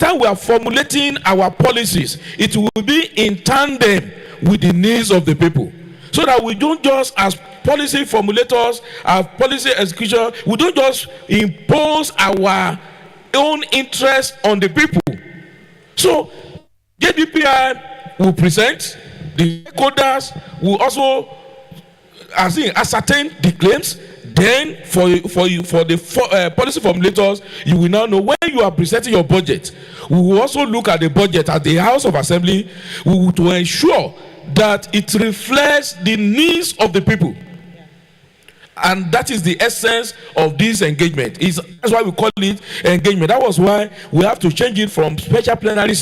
time we are formulating our policies, it will be in tandem with the needs of the people. So that we don't just, as policy formulators, as policy execution, we don't just impose our own interest on the people. So JDPI will present, the stakeholders will also ascertain the claims. Then for the policy formulators, you will now know when you are presenting your budget. We will also look at the budget at the House of Assembly to ensure that it reflects the needs of the people. And that is the essence of this engagement. That's why we call it engagement. That was why we have to change it from special plenary.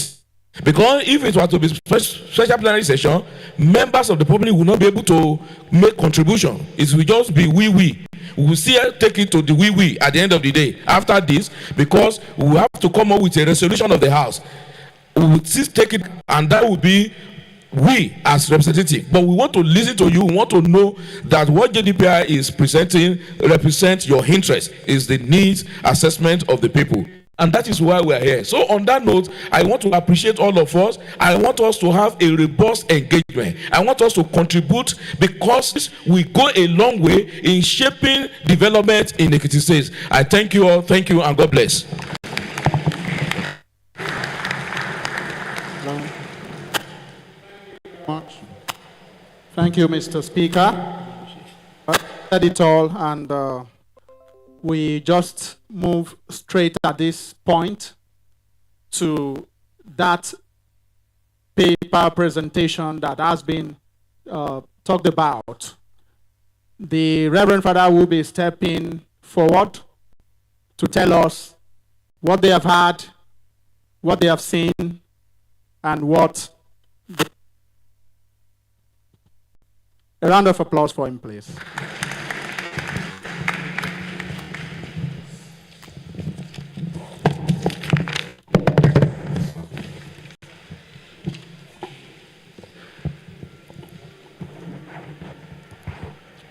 Because if it were to be special plenary session, members of the public will not be able to make contribution. It will just be we. We will still take it to the we at the end of the day. After this, because we will have to come up with a resolution of the House. We will still take it, and that will be we as representative. But we want to listen to you. We want to know that what JDPI is presenting represents your interest, is the needs assessment of the people. And that is why we are here. So on that note, I want to appreciate all of us. I want us to have a robust engagement. I want us to contribute, because we go a long way in shaping development in Ekiti State. I thank you all. Thank you, and God bless. Thank you, Mr. Speaker. Said it all, and we just move straight at this point to that paper presentation that has been talked about. The Reverend Father will be stepping forward to tell us what they have had, what they have seen, and what. A round of applause for him, please.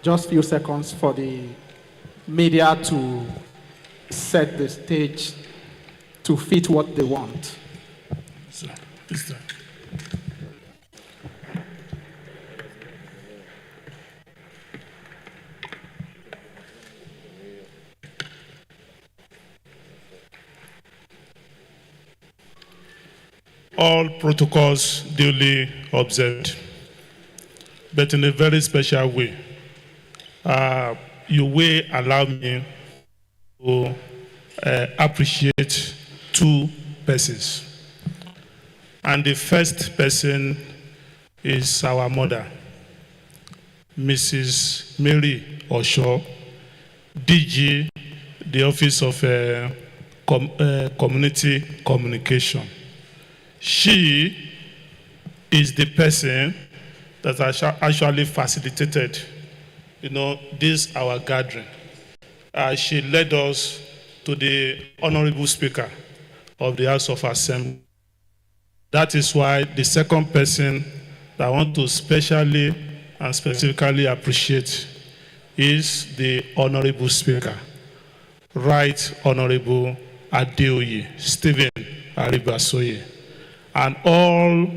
Just a few seconds for the media to set the stage to fit what they want. All protocols duly observed, but in a very special way. You will allow me to appreciate two persons. And the first person is our mother, Mrs. Mary Osho, DG, the Office of Community Communication. She is the person that actually facilitated, this our gathering. She led us to the Honorable Speaker of the House of Assembly. That is why the second person that I want to specially and specifically appreciate is the Honorable Speaker, Right Honorable Adeoye Stephen Aribasoye, and all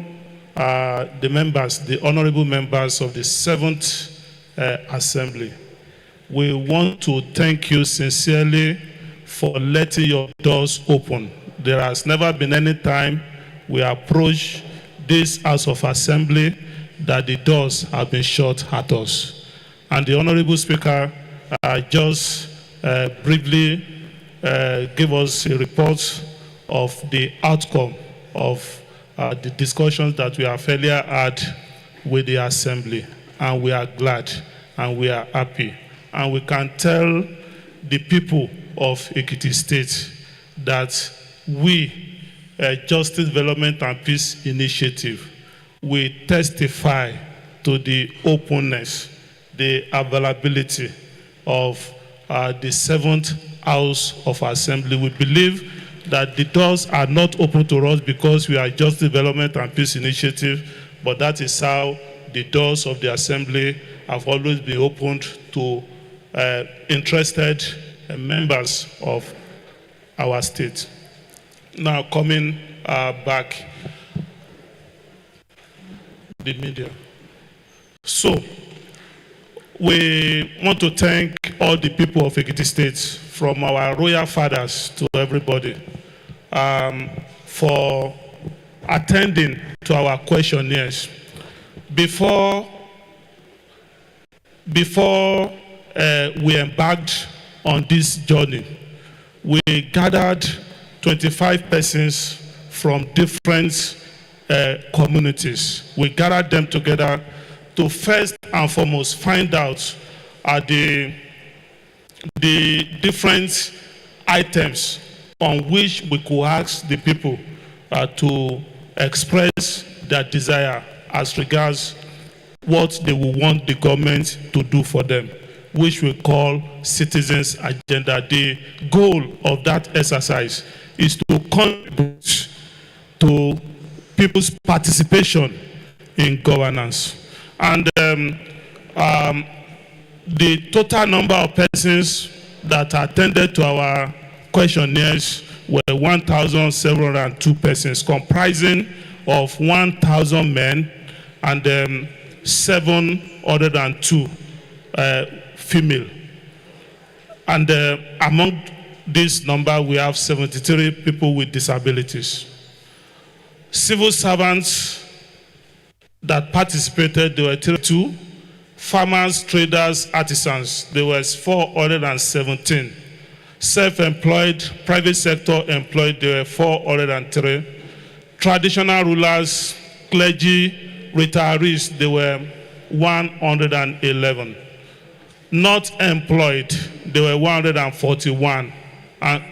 the members, the honorable members of the 7th Assembly. We want to thank you sincerely for letting your doors open. There has never been any time we approach this House of Assembly that the doors have been shut at us. And the Honorable Speaker just briefly gave us a report of the outcome of the discussions that we have earlier had with the Assembly. And we are glad and we are happy. And we can tell the people of Ekiti State that we, Justice, Development and Peace Initiative, we testify to the openness, the availability of the 7th House of Assembly. We believe that the doors are not open to us because we are Justice, Development and Peace Initiative, but that is how the doors of the Assembly have always been opened to interested members of our state. Now, coming back the media. So, we want to thank all the people of Ekiti State, from our royal fathers to everybody, for attending to our questionnaires. Before we embarked on this journey, we gathered 25 persons from different communities. We gathered them together to first and foremost find out the different items on which we could ask the people to express their desire as regards what they will want the government to do for them, which we call Citizens Agenda. The goal of that exercise is to contribute to people's participation in governance. And the total number of persons that attended to our questionnaires were 1,702 persons, comprising of 1,000 men and 702 female. And among this number, we have 73 people with disabilities. Civil servants that participated, there were 32. Farmers, traders, artisans, there was 417. Self-employed, private sector employed, there were 403. Traditional rulers, clergy, retirees, there were 111. Not employed, there were 141. And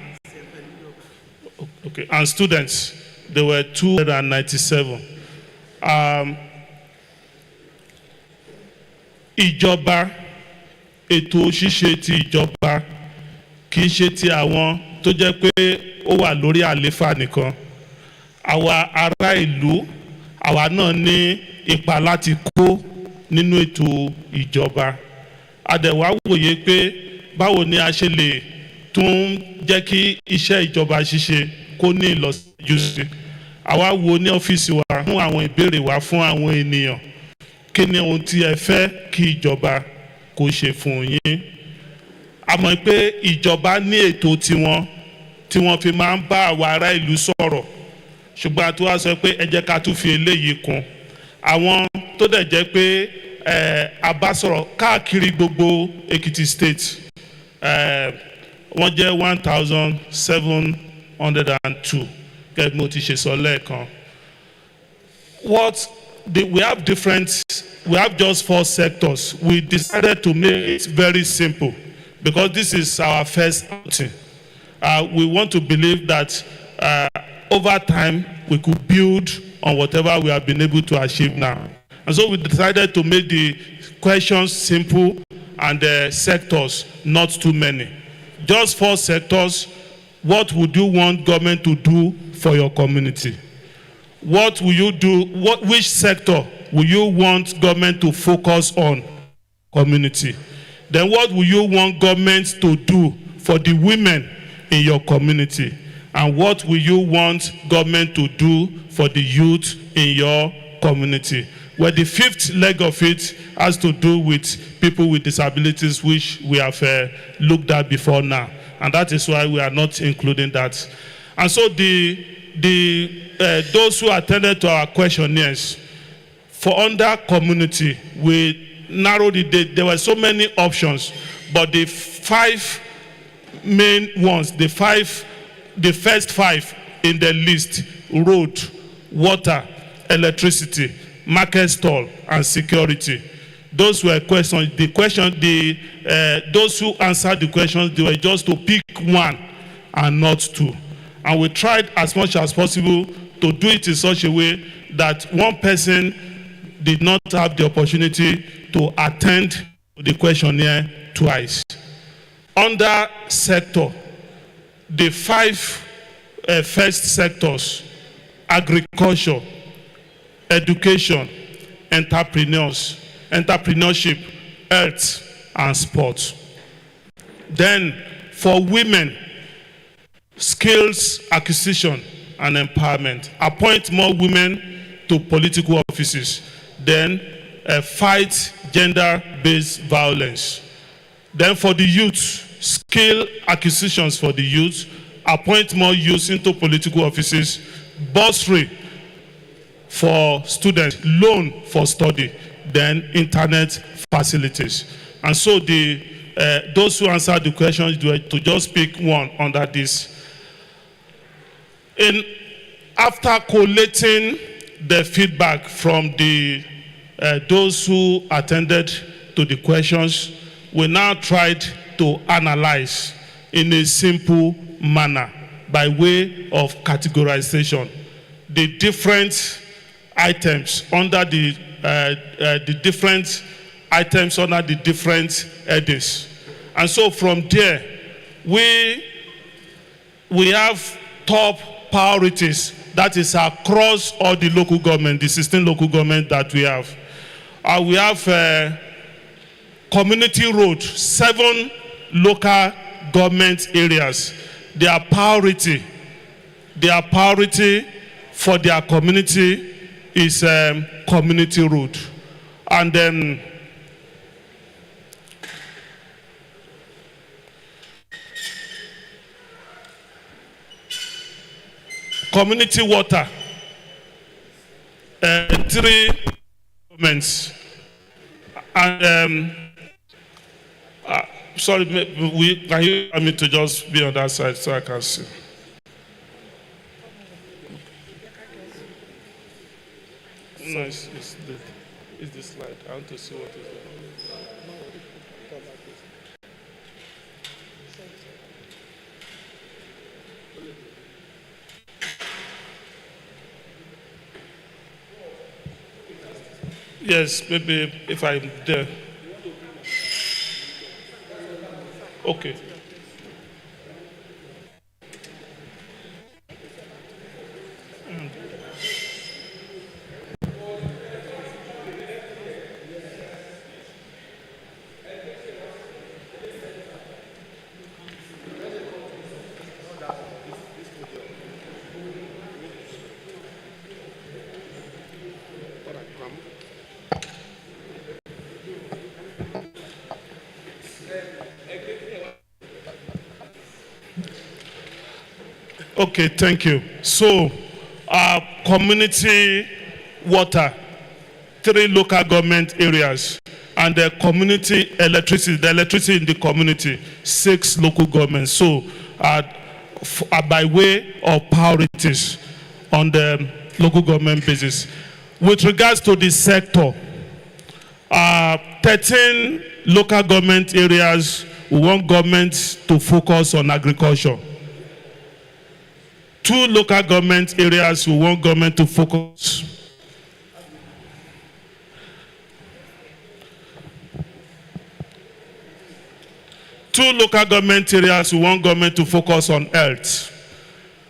students, there were 297. Ìjọba, ètò ṣíṣe ti ìjọba kì í ṣe ti àwọn tó jẹ́ pé ó wà lórí àléfà nìkan. Àwa ará ìlú, àwa náà ní ipa láti kó nínú ètò ìjọba. A dẹ̀ wá wòye pé báwo ni a ṣe lè tún jẹ́ kí iṣẹ́ ìjọba ṣíṣe kó ní ìlọsíwájú sí. Àwa wo ní ọ́fíìsì wa fún àwọn ìbéèrè wa fún àwọn ènìyàn. Kí ni ohun tí ẹ fẹ́ kí ìjọba kó ṣe fún yín? A mọ̀ pé ìjọba ní ètò tiwọn tí wọ́n fi máa ń bá àwa ará ìlú sọ̀rọ̀. Ṣùgbọ́n a tún wá sọ pé ẹ jẹ́ ká tún fi eléyìí kún. Àwọn tó dẹ̀ jẹ́ pé a bá sọ̀rọ̀ káàkiri gbogbo Ekiti State, wọ́n jẹ́ 1,702 gẹ́gẹ́ bí mo ti ṣe sọ lẹ́ẹ̀kan. We have just 4 sectors. We decided to make it very simple because this is our first outing. We want to believe that over time we could build on whatever we have been able to achieve now. And so we decided to make the questions simple and the sectors not too many. Just 4 sectors. What would you want government to do for your community? What will you do? Which sector will you want government to focus on? Community. Then what will you want government to do for the women in your community? And what will you want government to do for the youth in your community? Well, the 5th leg of it has to do with people with disabilities, which we have looked at before now. And that is why we are not including that. And so those who attended to our questionnaires, for under community, we narrowed it. There were so many options, but the 5 main ones, the first 5 in the list: road, water, electricity, market stall, and security. Those were questions. Those who answered the questions, they were just to pick one and not 2. And we tried as much as possible to do it in such a way that one person did not have the opportunity to attend the questionnaire twice. Under sector, the 5 first sectors: agriculture, education, entrepreneurship, health, and sports. Then for women, skills acquisition, and empowerment. Appoint more women to political offices. Then fight gender-based violence. Then for the youth, skill acquisitions for the youth, appoint more youth into political offices, bursary for students, loan for study, then internet facilities. And so those who answered the questions, to just pick one under this. After collating the feedback from those who attended to the questions, we now tried to analyze in a simple manner by way of categorization the different items under the different items under the different headings. And so from there, we have top priorities that is across all the local government, the 16 local government that we have. We have community road, 7 local government areas. Their priority for their community is community road. And then community water, 3 governments. And sorry, can you allow me to just be on that side so I can see? No, it's the slide. I want to see what is there. Yes, maybe if I'm there. Okay. Okay, thank you. So, community water, 3 local government areas, and the community electricity, the electricity in the community, 6 local governments. So, by way of priorities on the local government basis. With regards to the sector, 13 local government areas, we want government to focus on agriculture. 2 local government areas, we want government to focus. Two local government areas, we want government to focus on health.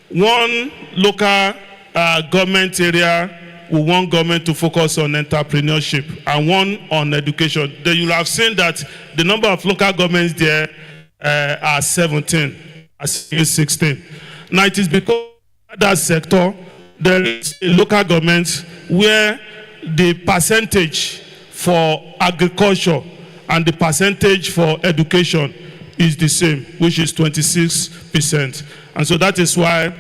1 local government area, we want government to focus on entrepreneurship, and 1 on education. Then you'll have seen that the number of local governments there are 17, as 16. Now it is because that sector, there is a local government where the percentage for agriculture and the percentage for education is the same, which is 26%. And so that is why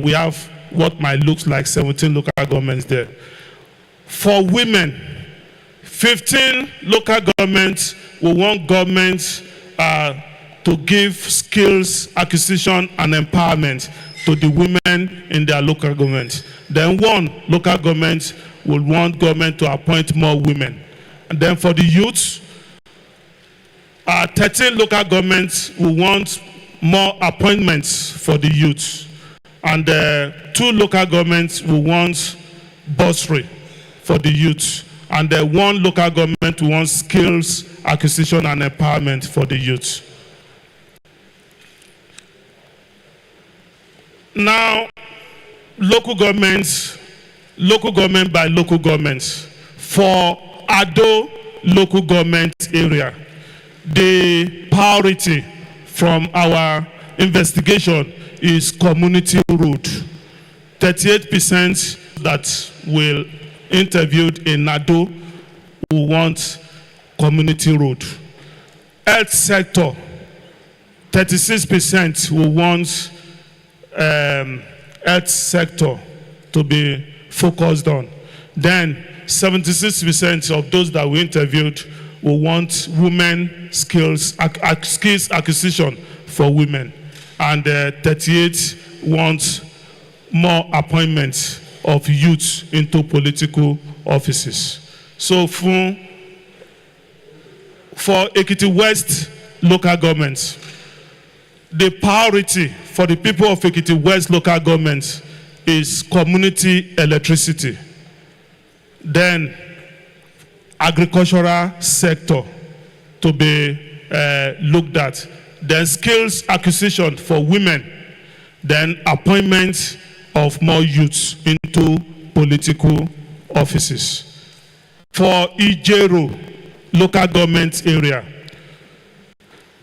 we have what might look like 17 local governments there. For women, 15 local governments will want governments to give skills acquisition and empowerment to the women in their local government. Then 1 local government will want government to appoint more women. And then for the youth, 13 local governments will want more appointments for the youth. And 2 local governments will want bursary for the youth. And 1 local government will want skills acquisition and empowerment for the youth. Now, local government by local governments. For Ado local government area, the priority from our investigation is community road. 38% that will interviewed in Nado will want community road. Health sector, 36% will want health sector to be focused on. Then 76% of those that we interviewed will want women skills acquisition for women. And 38 want more appointments of youth into political offices. So for Ekiti West local government, the priority for the people of Ekiti West local government is community electricity. Then agricultural sector to be looked at. Then skills acquisition for women. Then appointment of more youths into political offices. For Ijero local government area,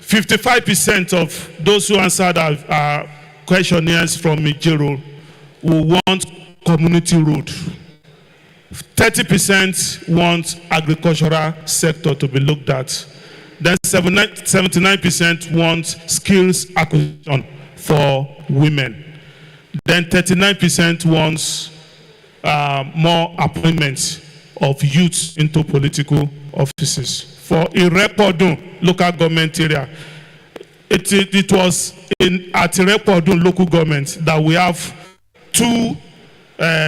55% of those who answered our questionnaires from Ijero will want community road. 30% want agricultural sector to be looked at. Then 79% want skills acquisition for women. Then 39% wants more appointments of youths into political offices. For Irepodun local government area, it was at Irepodun local government that we have two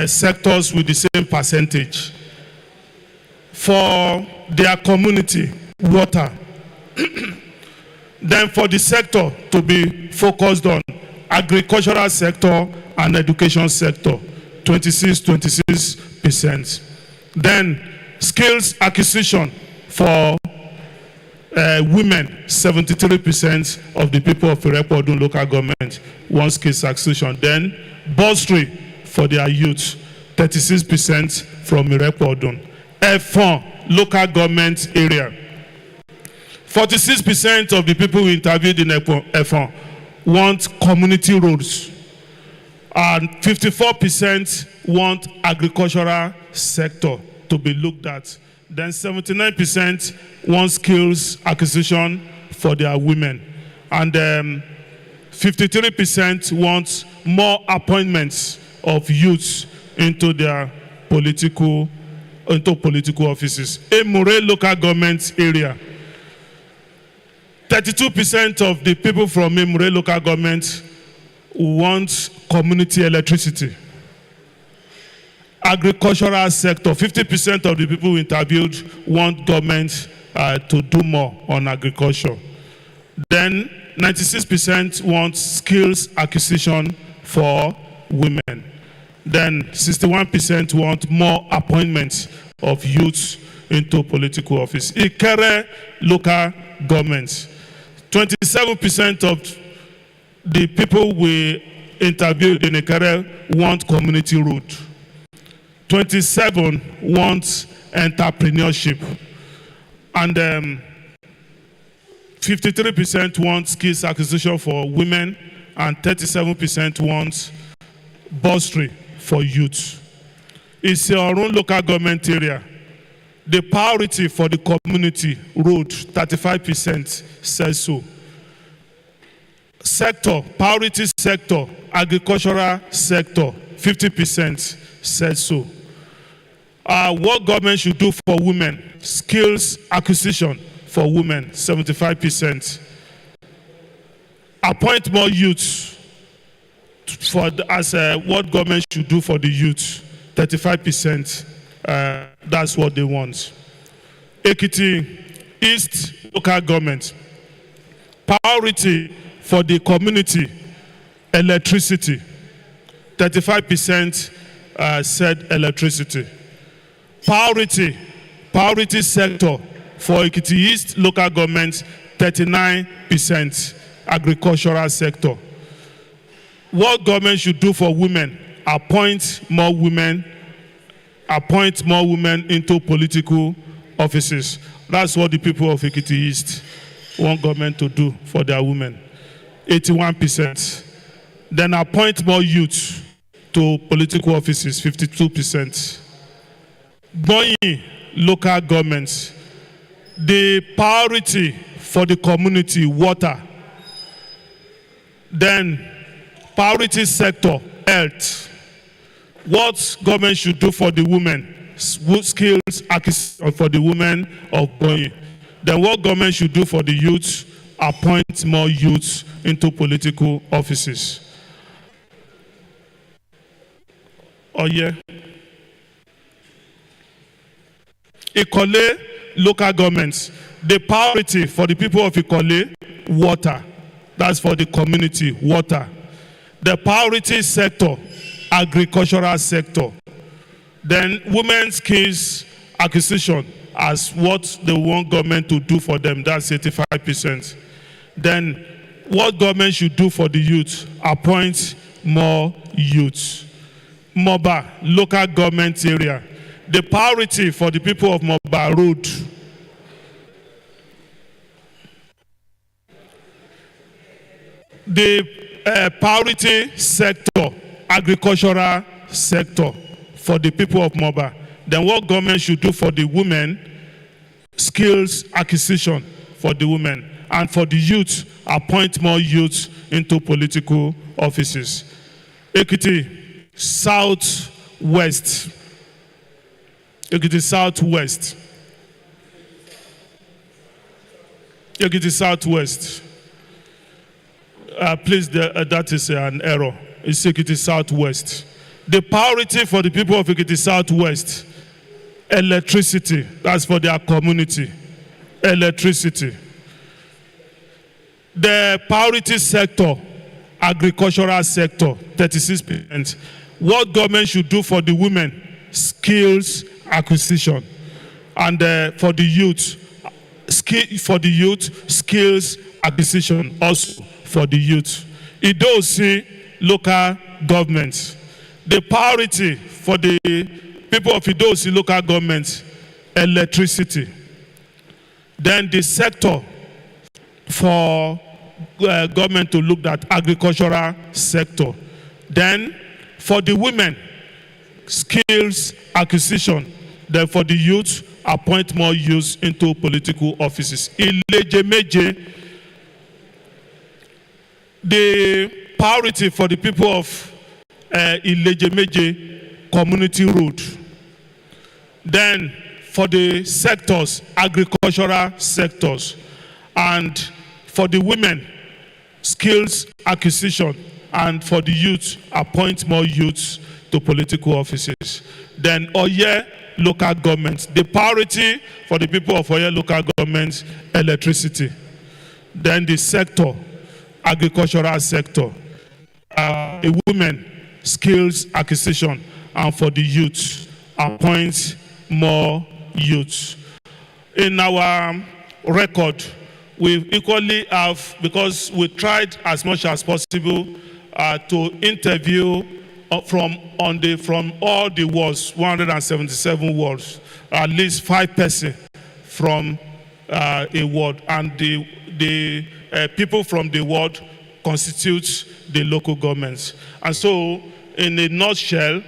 sectors with the same percentage. For their community, water. Then for the sector to be focused on, agricultural sector and education sector, 26%. Then skills acquisition for women, 73% of the people of Irepodun local government want skills acquisition. Then bursary for their youth, 36% from Irepodun. F4 local government area, 46% of the people we interviewed in F4 want community roads, and 54% want agricultural sector to be looked at. Then 79% want skills acquisition for their women, and 53% want more appointments of youths into their political offices. Emure local government area, 32% of the people from Emure local government want community electricity. Agricultural sector, 50% of the people we interviewed want government to do more on agriculture. Then 96% want skills acquisition for women. Then 61% want more appointments of youths into political office. Ikere local government, 27% of the people we interviewed in Ikere want community road. 27 want entrepreneurship. And 53% want skills acquisition for women, and 37% want bursary for youth. It's your own local government area. The priority for the community road, 35% says so. Sector, priority sector, agricultural sector, 50% says so. What government should do for women? Skills acquisition for women, 75%. Appoint more youths as what government should do for the youth, 35%. That's what they want. Ekiti East local government, priority for the community, electricity, 35% said electricity. Priority sector for Ekiti East local government, 39% agricultural sector. What government should do for women? Appoint more women into political offices. That's what the people of Ekiti East want government to do for their women. 81%. Then appoint more youth to political offices, 52%. Bonyi, local governments, the priority for the community, water. Then priority sector, health. What government should do for the women, skills acquisition for the women of Bonyi. Then what government should do for the youth, appoint more youths into political offices. Oh yeah. Ikole, local governments. The priority for the people of Ikole, water. That's for the community, water. The priority sector, agricultural sector. Then women's skills acquisition as what they want government to do for them, that's 85%. Then what government should do for the youth, appoint more youths. Moba, local government area. The priority for the people of Moba Road. The priority sector, agricultural sector for the people of Moba. Then what government should do for the women, skills acquisition for the women. And for the youth, appoint more youths into political offices. Ekiti, Southwest. Ekiti Southwest. Ekiti Southwest. Please, that is an error. It's Ekiti Southwest. The priority for the people of Ekiti Southwest, electricity. That's for their community. Electricity. The priority sector, agricultural sector, 36%. What government should do for the women, skills acquisition. And for the youth, skills acquisition also for the youth. Idosi, local governments. The priority for the people of Idosi local government, electricity. Then the sector for government to look at agricultural sector. Then for the women, skills acquisition. Then for the youth, appoint more youths into political offices. Ilejemeje, the priority for the people of Ilejemeje community road. Then for the sectors, agricultural sectors. And for the women, skills acquisition. And for the youth, appoint more youths to political offices. Then Oye local government. The priority for the people of Oye local government, electricity. Then the sector, agricultural sector. The women, skills acquisition. And for the youth, appoint more youths. In our record, we equally have, because we tried as much as possible to interview from all the wards, 177 wards, at least 5 persons from a ward, and the people from the ward constitute the local governments. And so, in a nutshell,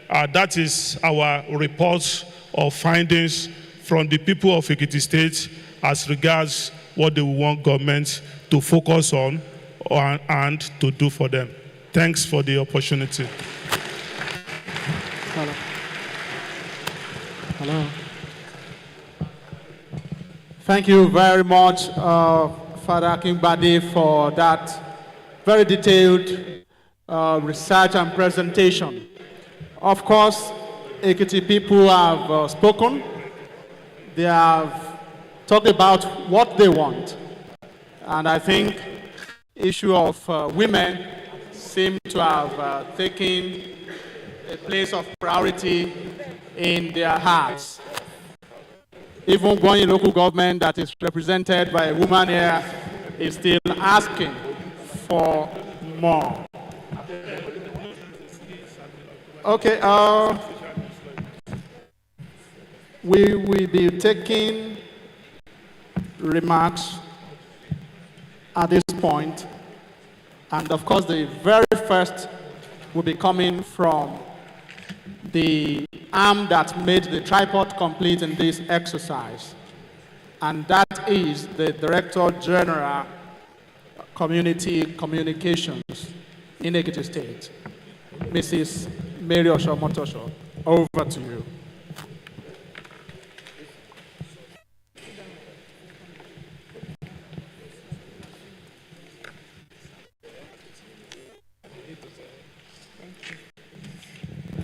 that is our report of findings from the people of Ekiti State as regards what they want government to focus on and to do for them. Thanks for the opportunity. Hello. Hello. Thank you very much, Father Akinbade, for that very detailed research and presentation. Of course, Ekiti people have spoken. They have talked about what they want. And I think issue of women seem to have taken a place of priority in their hearts. Even one local government that is represented by a woman here is still asking for more. Okay, we will be taking remarks at this point. And of course, the very first will be coming from the arm that made the tripod complete in this exercise, and that is the Director General Community Communications in Ekiti State, Mrs. Mary Osho-Motosho. Over to you.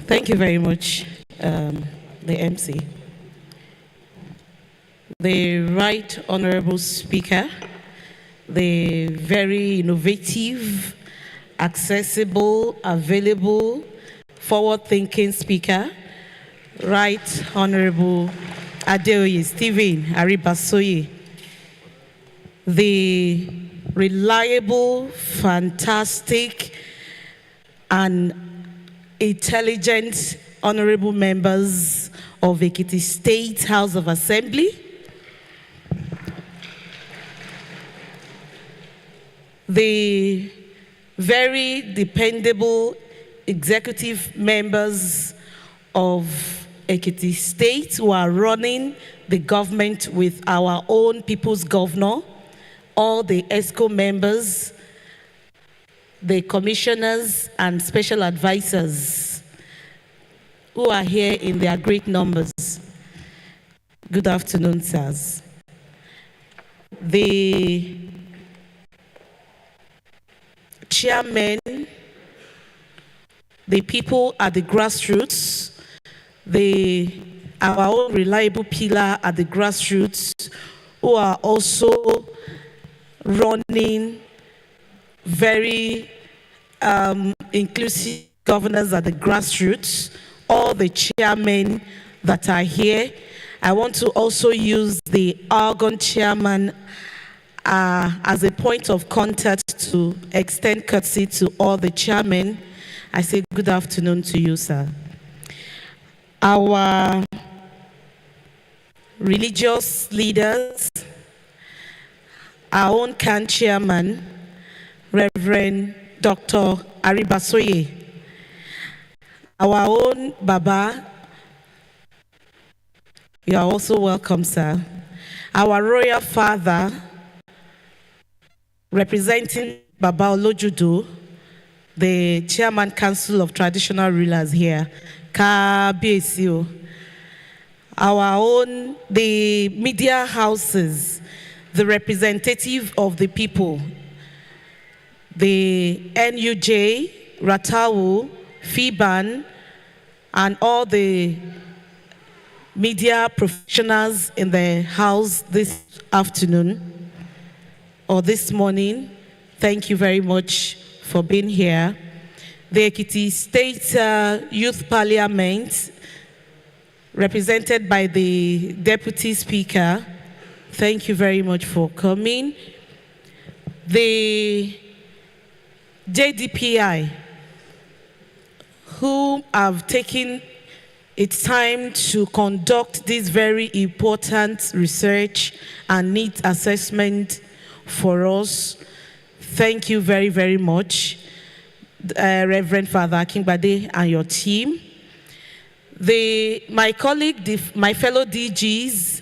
Thank you very much, the MC. The Right Honorable Speaker, the very innovative, accessible, available, forward-thinking Speaker, Right Honorable Adeoye Stephen Aribasoye, the reliable, fantastic, and intelligent honorable members of Ekiti State House of Assembly, the very dependable executive members of Ekiti State who are running the government with our own people's governor, all the ESCO members, the commissioners and special advisors who are here in their great numbers. Good afternoon, sirs. The chairman, the people at the grassroots, our own reliable pillar at the grassroots, who are also running very inclusive governance at the grassroots, all the chairmen that are here. I want to also use the Argonne chairman as a point of contact to extend courtesy to all the chairmen. I say good afternoon to you, sir. Our religious leaders, our own CAN chairman, Reverend Dr. Aribasoye, our own Baba, you are also welcome, sir. Our royal father, representing Baba Olojudo, the Chairman Council of Traditional Rulers here, Kabiyesi. Our own, the media houses, the representative of the people, the NUJ, Ratawu, FIBAN, and all the media professionals in the house this afternoon or this morning. Thank you very much for being here. The Ekiti State Youth Parliament, represented by the Deputy Speaker, thank you very much for coming. The JDPI, who have taken its time to conduct this very important research and needs assessment for us. Thank you very, very much, Reverend Father Akingbade and your team. My colleague, my fellow DGs,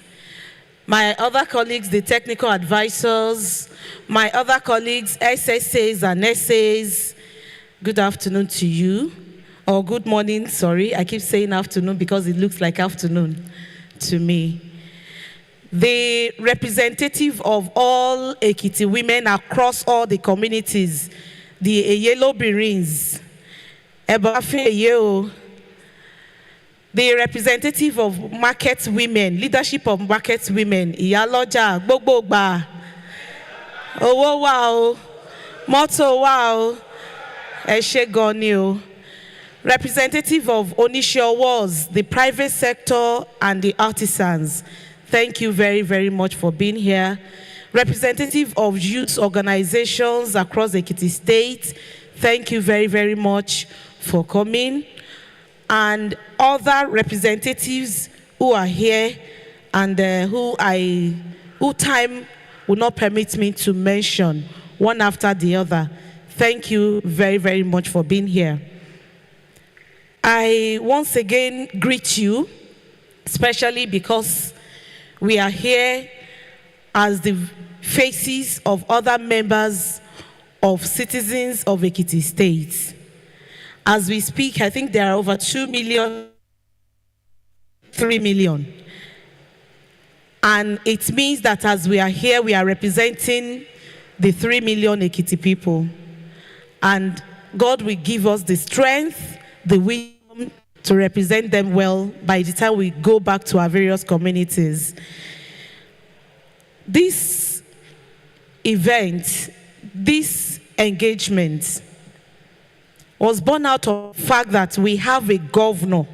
my other colleagues, the technical advisors, my other colleagues, SSAs and SAs, good afternoon to you. Or good morning, sorry. I keep saying afternoon because it looks like afternoon to me. The representative of all Ekiti women across all the communities, the Yellow Birins, the representative of market women, leadership of market women, Iyaloja, Gbogbo, Owo Wow, Moto Wow, Eshe representative of Onisho Wars, the private sector and the artisans. Thank you very, very much for being here. Representative of youth organizations across Ekiti State, thank you very, very much for coming. And other representatives who are here and who time will not permit me to mention one after the other. Thank you very, very much for being here. I once again greet you, especially because we are here as the faces of other members of citizens of Ekiti State. As we speak, I think there are over 2 million, 3 million. And it means that as we are here, we are representing the 3 million Ekiti people. And God will give us the strength, the wisdom to represent them well by the time we go back to our various communities. This event, this engagement was born out of the fact that we have a governor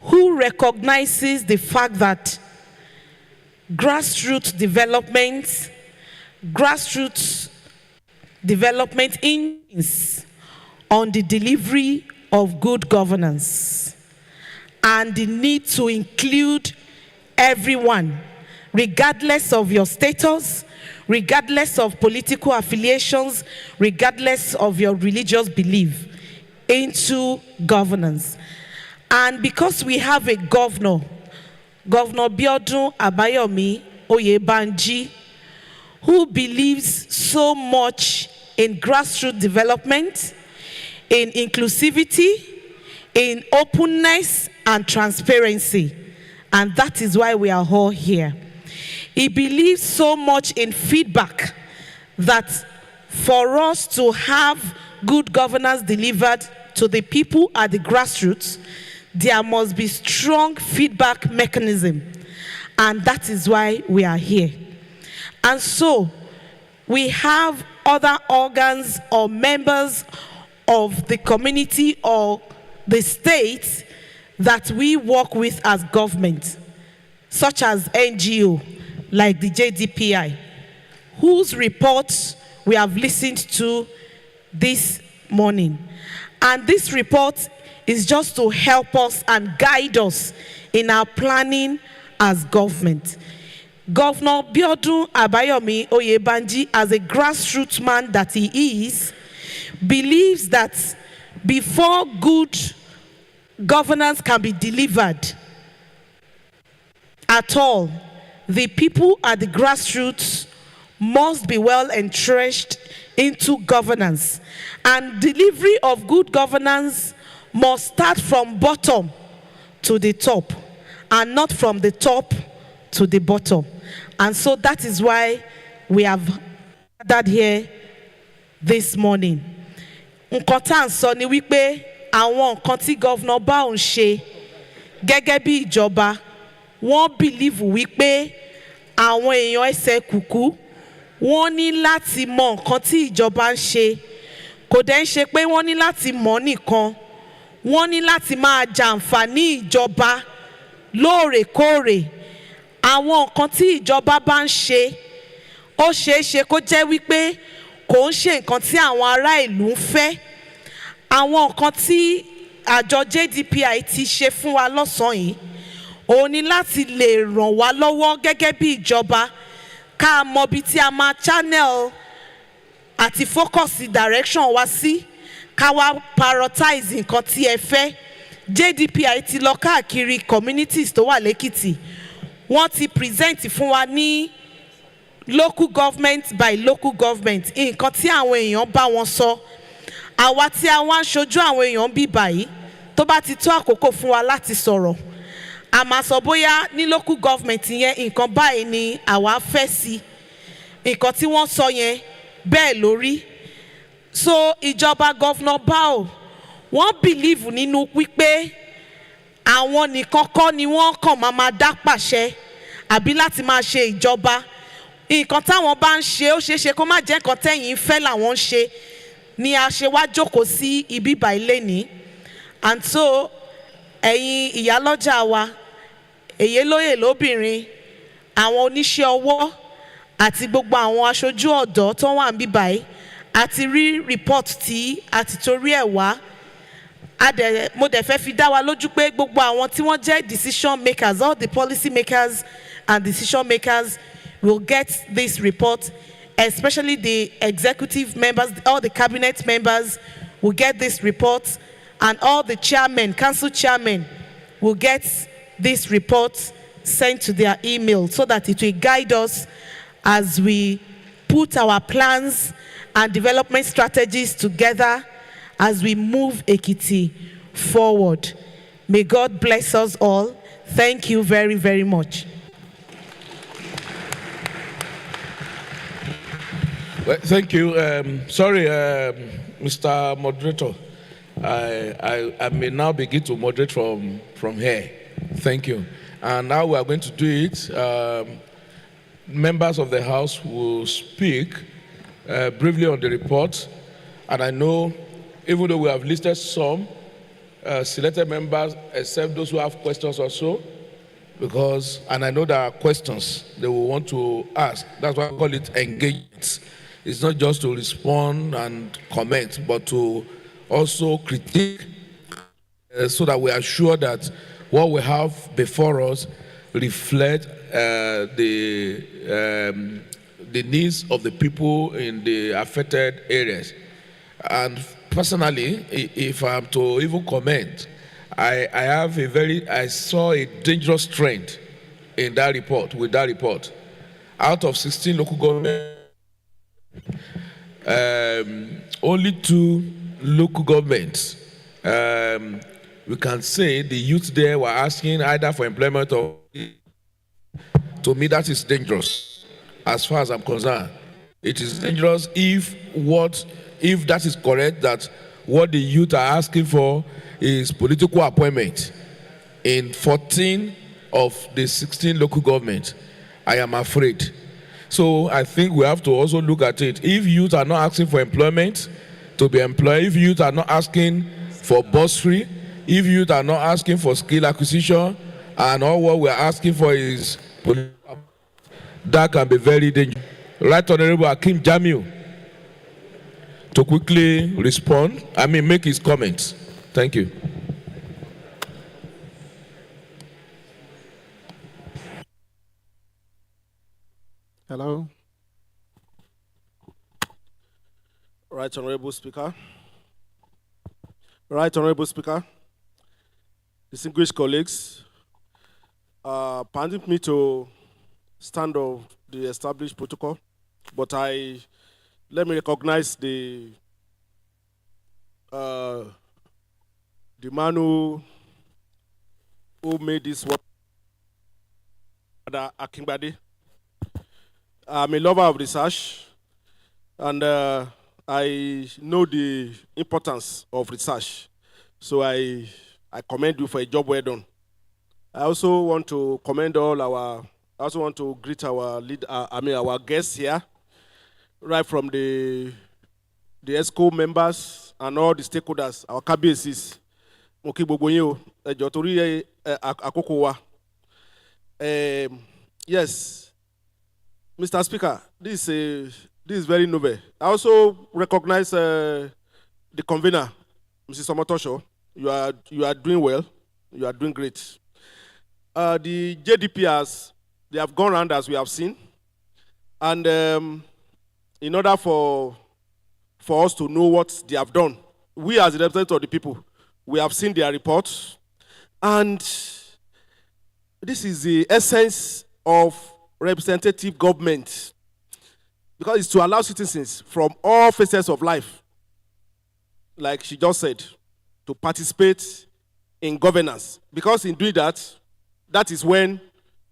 who recognizes the fact that grassroots development hinges on the delivery of good governance and the need to include everyone, regardless of your status, regardless of political affiliations, regardless of your religious belief, into governance. And because we have a governor, Governor Biodun Abayomi Oyebanji, who believes so much in grassroots development, in inclusivity, in openness and transparency. And that is why we are all here. He believes so much in feedback that for us to have good governance delivered to the people at the grassroots, there must be strong feedback mechanism. And that is why we are here. And so we have other organs or members of the community or the state that we work with as government, such as NGO, like the JDPI, whose reports we have listened to this morning. And this report is just to help us and guide us in our planning as government. Governor Biodun Abayomi Oyebanji, as a grassroots man that he is, believes that before good governance can be delivered at all, the people at the grassroots must be well entrenched into governance. And delivery of good governance must start from bottom to the top and not from the top to the bottom. And so that is why we have gathered here this morning. Nǹkan tá à ń sọ ni wípé àwọn nǹkan tí Governor bá ń ṣe gẹ́gẹ́ bí ìjọba, wọ́n believe wípé àwọn èèyàn ẹsẹ̀ kùkú wọ́n ní láti mọ nǹkan tí ìjọba ń ṣe. Kò dẹ̀ ń ṣe pé wọ́n ní láti mọ̀ nìkan, wọ́n ní láti máa jàǹfààní ìjọba lóòrèkóòrè. Àwọn nǹkan tí ìjọba bá ń ṣe, ó ṣeé ṣe kó jẹ́ wípé kò ń ṣe nǹkan tí àwọn ará ìlú ń fẹ́. Àwọn nǹkan tí àjọ JDPI ti ṣe fún wa lọ́sàn-án yìí, òun ni láti lè ràn wá lọ́wọ́ gẹ́gẹ́ bí ìjọba ká mọ bí tí a máa channel àti focus direction wa sí, ká wá prioritize nǹkan tí ẹ fẹ́. JDPI ti lọ káàkiri communities tó wà lẹ́kìtì. Wọ́n ti present fún wa ní local government by local government nǹkan tí àwọn èèyàn bá wọn sọ. Àwa tí a wá ń ṣojú àwọn èèyàn bí báyìí, tó bá ti tó àkókò fún wa láti sọ̀rọ̀, a máa sọ bóyá ní local government yẹn nǹkan báyìí ni àwa fẹ́ sí. Nǹkan tí wọ́n sọ yẹn bẹ́ẹ̀ lórí. So ìjọba Governor Bao, wọ́n believe nínú wípé àwọn nìkan kọ́ ni wọ́n kàn máa dá pàṣẹ àbí láti máa ṣe ìjọba. Nǹkan táwọn bá ń ṣe ó ṣeé ṣe kó má jẹ́ nǹkan tẹ́yìn fẹ́ làwọn ń ṣe, ni a ṣe wá jókòó sí ibi báyìí lénìí. And so ẹ̀yin ìyálọ́jà wa, èyí lóyè lóbìnrin, àwọn oníṣẹ́ ọwọ́ àti gbogbo àwọn aṣojú ọ̀dọ́ tó wà níbí báyìí, àti rí report tí a ti torí ẹ̀ wá. Mo dẹ̀ fẹ́ fi dá wa lójú pé gbogbo àwọn tí wọ́n jẹ́ decision makers, all the policy makers and decision makers will get this report, especially the executive members, all the cabinet members will get this report, and all the chairmen, council chairmen, will get this report sent to their email so that it will guide us as we put our plans and development strategies together as we move Ekiti forward. May God bless us all. Thank you very, very much. Well, thank you. Sorry, Mr. Moderator. I may now begin to moderate from here. Thank you. And now we are going to do it. Members of the House will speak briefly on the report. And I know, even though we have listed some selected members, except those who have questions also, and I know there are questions they will want to ask. That's why I call it engagement. It's not just to respond and comment, but to also critique so that we are sure that what we have before us reflect the needs of the people in the affected areas. And personally, if I'm to even comment, I saw a dangerous trend in that report, with that report. Out of 16 local governments, only 2 local governments, we can say the youth there were asking either for employment or, to me, that is dangerous. As far as I'm concerned, it is dangerous if that is correct, that what the youth are asking for is political appointment in 14 of the 16 local governments. I am afraid. So I think we have to also look at it. If youth are not asking for employment, to be employed, if youth are not asking for bursary, if youth are not asking for skill acquisition, and all what we're asking for is political, that can be very dangerous. Right Honorable Akim Jamiu to quickly respond, make his comments. Thank you. Hello. Right Honorable Speaker. Right Honorable Speaker. Distinguished colleagues, permit me to stand on the established protocol, but let me recognize the man who made this work, Akingbade. I'm a lover of research, and I know the importance of research. So I commend you for a job well done. I also want to commend I also want to greet our our guests here, right from the ESCO members and all the stakeholders, our KBCs. Yes, Mr. Speaker, this is very novel. I also recognize the convener, Mrs. Somotosho. You are doing well. You are doing great. The JDPs, they have gone around as we have seen, and in order for us to know what they have done, we as the representatives of the people, we have seen their reports, and this is the essence of representative government, because it's to allow citizens from all phases of life, like she just said, to participate in governance. Because in doing that, that is when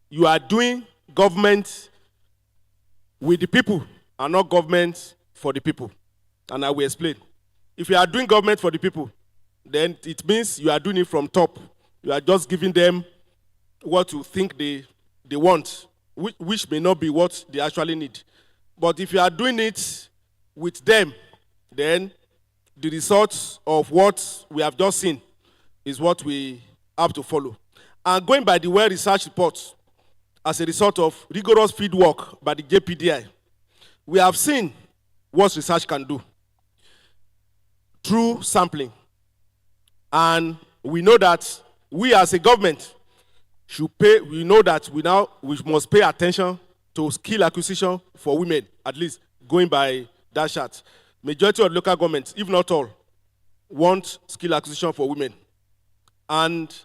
you are doing government with the people and not government for the people. And I will explain. If you are doing government for the people, then it means you are doing it from top. You are just giving them what you think they want, which may not be what they actually need. But if you are doing it with them, then the results of what we have just seen is what we have to follow. And going by the well-researched reports, as a result of rigorous field work by the JPDI, we have seen what research can do through sampling. And we know that we as a government we know that we must pay attention to skill acquisition for women, at least going by that chart. Majority of local governments, if not all, want skill acquisition for women, and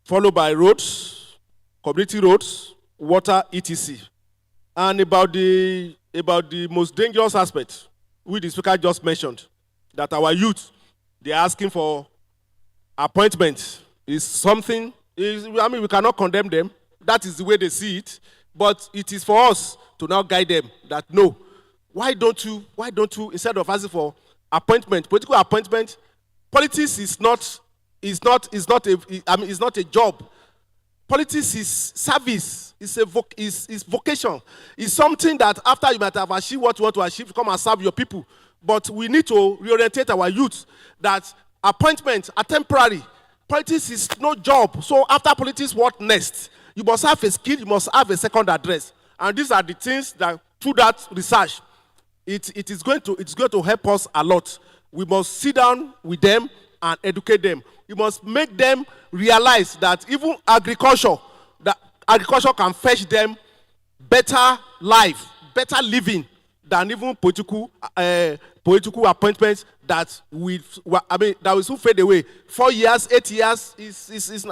followed by roads, community roads, water, etc. And about the most dangerous aspect, which the speaker just mentioned, that our youth, they're asking for appointment, is something, we cannot condemn them. That is the way they see it. But it is for us to now guide them that no, why don't you, instead of asking for appointment, political appointment, politics is not a job. Politics is service. It's vocation. It's something that after you might have achieved what you want to achieve, come and serve your people. But we need to reorientate our youth that appointments are temporary. Politics is no job. So after politics, what next? You must have a skill. You must have a second address. And these are the things that through that research, it is going to help us a lot. We must sit down with them and educate them. You must make them realize that even agriculture can fetch them better life, better living than even political appointments that will soon fade away. 4 years, 8 years is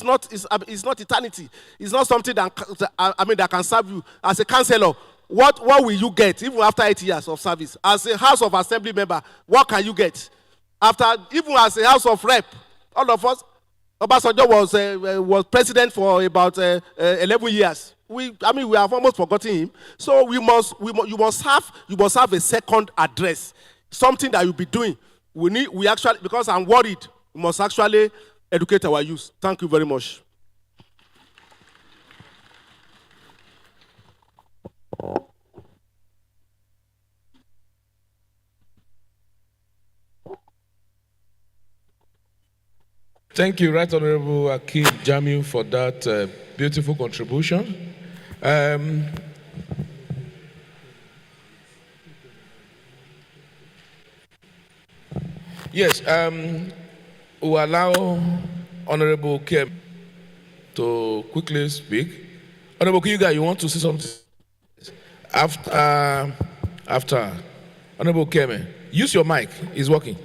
not, it's not eternity. It's not something that can serve you as a councillor. What will you get even after 8 years of service? As a House of Assembly member, what can you get? Even as a House of Rep, all of us, Obasanjo was president for about 11 years. We have almost forgotten him. So you must have a second address, something that you'll be doing. We actually, because I'm worried, we must actually educate our youth. Thank you very much. Thank you, Right Honorable Akeem Jamiu, for that beautiful contribution. Yes, we'll allow Honorable Kem to quickly speak. Honorable Kiyuga, you want to say something? After Honorable Kem, use your mic. It's working.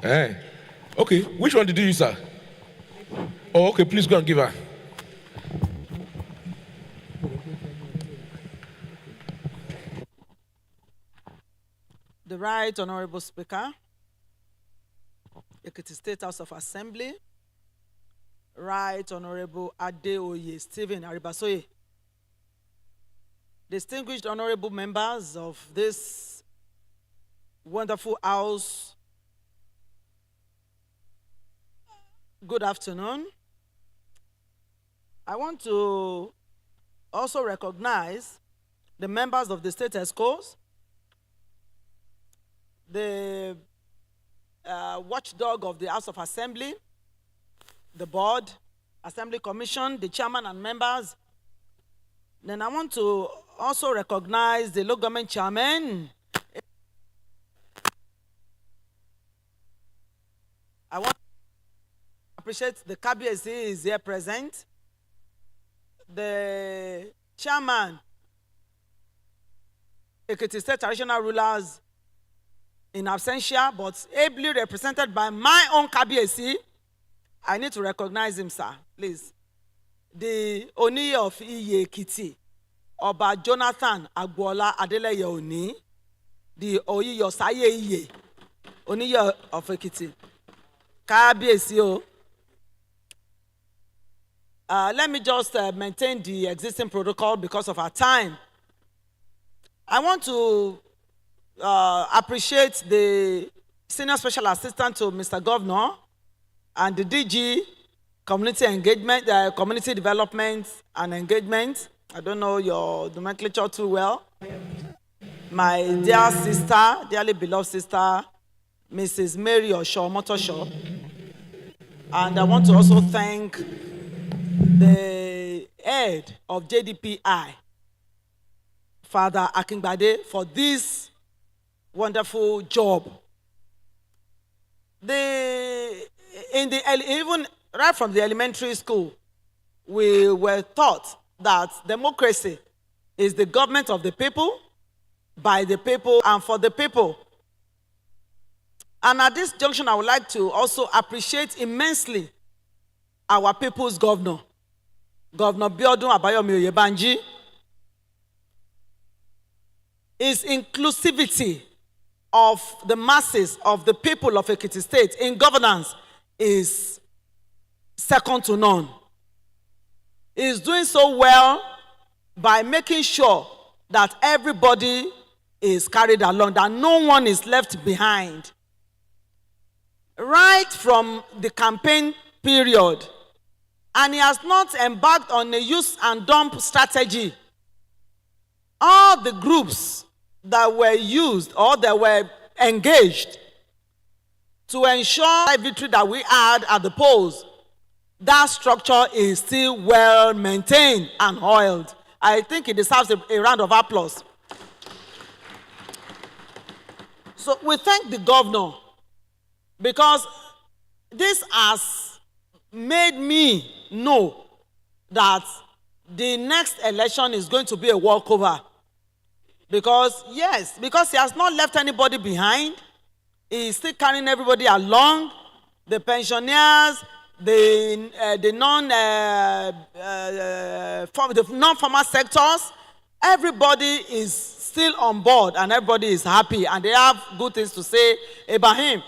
Hey. Okay, which one did you use, sir? Oh, okay, please go and give her. The Right Honorable Speaker, Ekiti State House of Assembly, Right Honorable Adeoye Stephen Aribasoye, distinguished honorable members of this wonderful house, good afternoon. I want to also recognize the members of the State ESCOs, the watchdog of the House of Assembly, the board, Assembly Commission, the chairman and members. Then I want to also recognize the local government chairman. I want to appreciate the KBSC is here present. The chairman, Ekiti State Traditional Rulers in absentia, but ably represented by my own KBSC. I need to recognize him, sir, please. The Oni of Iye Ekiti, Oba Jonathan Agbola Adeleye Oni, the Oyi Yosaye Iye, Oni of Ekiti. KBSC. Let me just maintain the existing protocol because of our time. I want to appreciate the Senior Special Assistant to Mr. Governor and the DG Community Engagement, Community Development and Engagement. I don't know your nomenclature too well. My dear sister, dearly beloved sister, Mrs. Mary Osho Motosho. And I want to also thank the head of JDPI, Father Akingbade, for this wonderful job. Even right from the elementary school, we were taught that democracy is the government of the people, by the people and for the people. And at this junction, I would like to also appreciate immensely our people's governor, Governor Biodun Abayomi Oyebanji. His inclusivity of the masses, of the people of Ekiti State in governance is second to none. He is doing so well by making sure that everybody is carried along, that no one is left behind. Right from the campaign period, and he has not embarked on a use and dump strategy. All the groups that were used or that were engaged to ensure the victory that we had at the polls, that structure is still well maintained and oiled. I think it deserves a round of applause. So we thank the governor, because this has made me know that the next election is going to be a walkover. Because, yes, because he has not left anybody behind. He is still carrying everybody along. The pensioners, the non-formal sectors, everybody is still on board and everybody is happy and they have good things to say about him.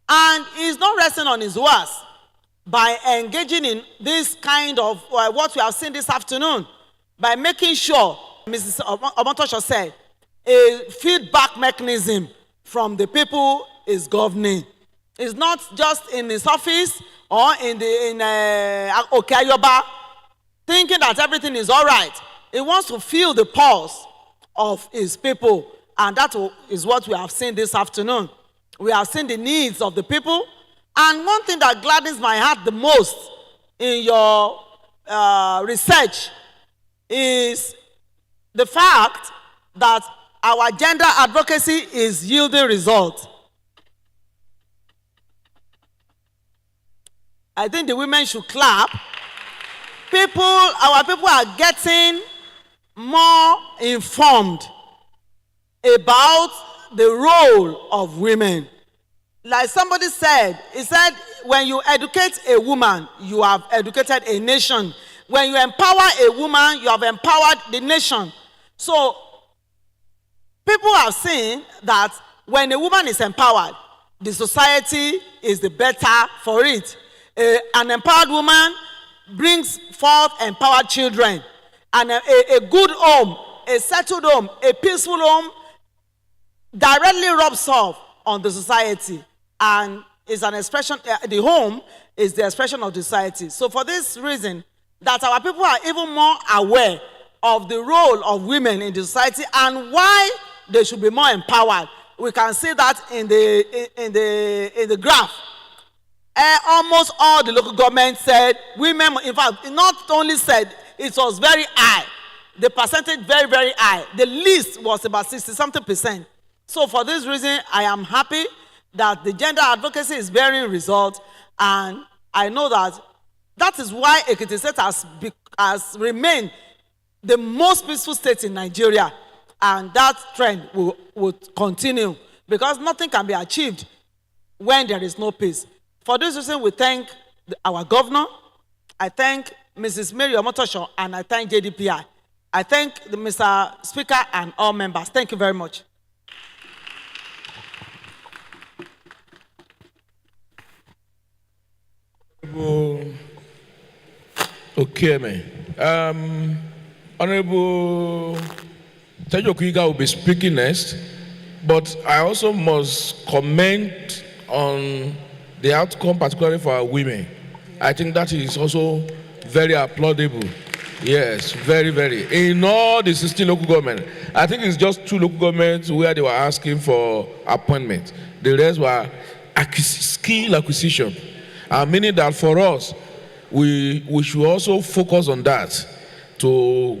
And he's not resting on his horse by engaging in this kind of what we have seen this afternoon, by making sure, Mrs. Omotosho said, a feedback mechanism from the people is governing. It's not just in his office or in Okayoba thinking that everything is all right. He wants to feel the pulse of his people, and that is what we have seen this afternoon. We have seen the needs of the people, and one thing that gladdens my heart the most in your research is the fact that our gender advocacy is yielding results. I think the women should clap. Our people are getting more informed about the role of women. Like somebody said, he said, when you educate a woman, you have educated a nation. When you empower a woman, you have empowered the nation. So, people have seen that when a woman is empowered, the society is the better for it. An empowered woman brings forth empowered children. And a good home, a settled home, a peaceful home directly rubs off on the society. And is an expression, the home is the expression of the society. So for this reason, that our people are even more aware of the role of women in the society and why they should be more empowered. We can see that in the graph. Almost all the local governments said women, in fact, not only said, it was very high. The percentage very, very high. The least was about 60-something%. So for this reason, I am happy that the gender advocacy is bearing results, and I know that is why Ekiti State has remained the most peaceful state in Nigeria, and that trend will continue, because nothing can be achieved when there is no peace. For this reason, we thank our governor, I thank Mrs. Mary Omotosho, and I thank JDPI. I thank Mr. Speaker and all members. Thank you very much. Okay, man. Honorable Tejo Kuiga will be speaking next, but I also must comment on the outcome, particularly for our women. I think that is also very applaudable. Yes, very, very. In all the 16 local governments, I think it's just 2 local governments where they were asking for appointment. The rest were skill acquisition. Meaning that for us, we should also focus on that to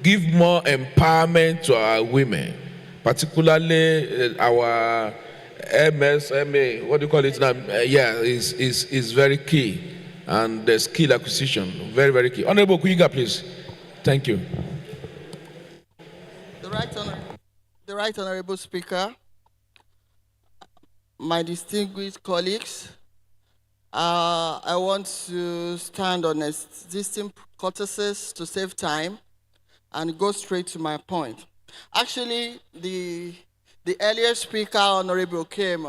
give more empowerment to our women, particularly our MSMA, what do you call it now? Is very key. And the skill acquisition, very, very key. Honorable Kuiga, please. Thank you. The Right Honorable Speaker, my distinguished colleagues, I want to stand on existing courtesies to save time and go straight to my point. Actually, the earlier speaker, Honorable Kim,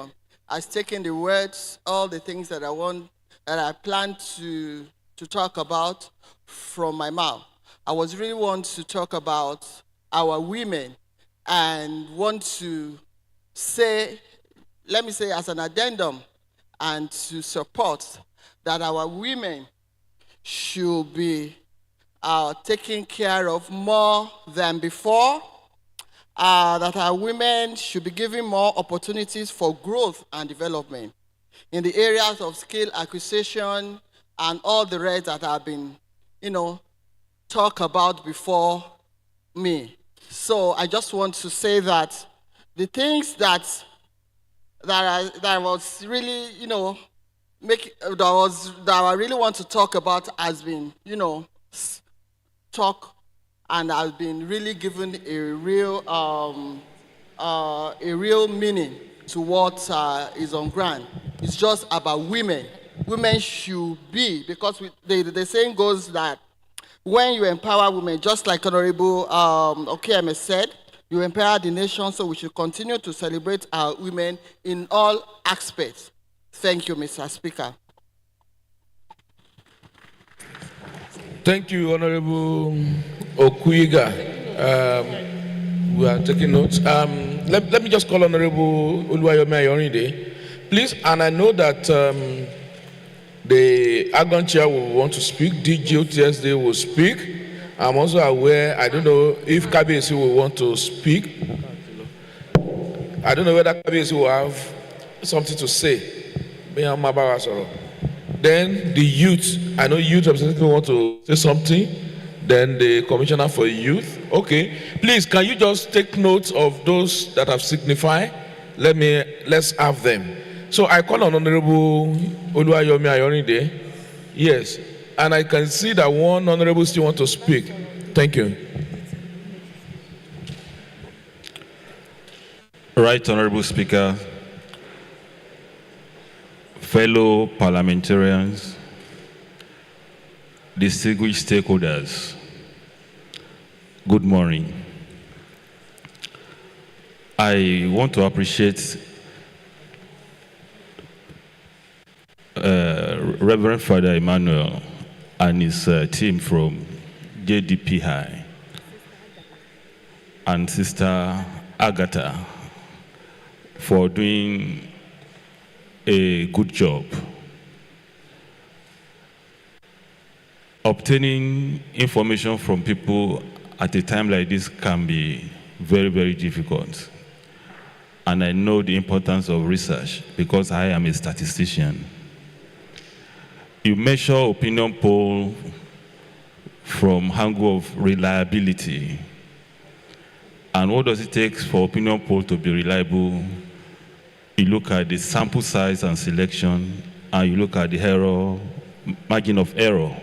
has taken the words, all the things that I plan to talk about from my mouth. I was really want to talk about our women and want to say, let me say as an addendum and to support that our women should be taken care of more than before, that our women should be given more opportunities for growth and development in the areas of skill acquisition and all the rest that have been, talked about before me. So I just want to say that the things that was really, that I really want to talk about has been, talk and has been really given a real meaning to what is on ground. It's just about women. Women should be, because the saying goes that when you empower women, just like Honorable Okieme said, you empower the nation, so we should continue to celebrate our women in all aspects. Thank you, Mr. Speaker. Thank you, Honorable Okuiga. We are taking notes. Let me just call Honorable Oluwayomi Ayorinde, please. And I know that the Agon Chair will want to speak. DG OTSD will speak. I'm also aware, I don't know if KBC will want to speak. I don't know whether KBC will have something to say. Then the youth, I know youth representative want to say something. Then the Commissioner for Youth. Okay, please, can you just take notes of those that have signified? Let's have them. So I call on Honorable Oluwayomi Ayorinde. Yes, and I can see that one honorable still want to speak. Thank you. Right Honorable Speaker, fellow parliamentarians, distinguished stakeholders, good morning. I want to appreciate Reverend Father Emmanuel and his team from JDPI and Sister Agatha for doing a good job. Obtaining information from people at a time like this can be very, very difficult. And I know the importance of research because I am a statistician. You measure opinion poll from angle of reliability. And what does it take for opinion poll to be reliable? You look at the sample size and selection, and you look at the error, margin of error.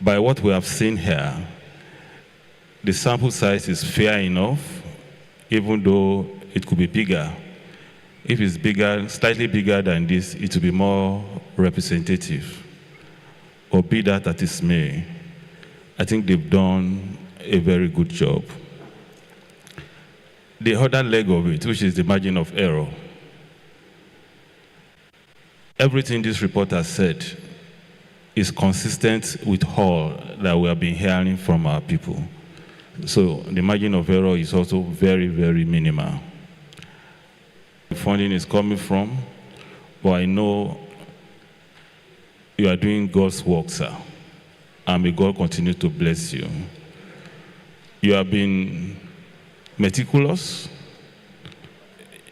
By what we have seen here, the sample size is fair enough, even though it could be bigger. If it's bigger, slightly bigger than this, it will be more representative. Or be that as it may, I think they've done a very good job. The other leg of it, which is the margin of error, everything this report has said is consistent with all that we have been hearing from our people. So the margin of error is also very, very minimal. The funding is coming from, but I know you are doing God's work, sir. And may God continue to bless you. You have been meticulous.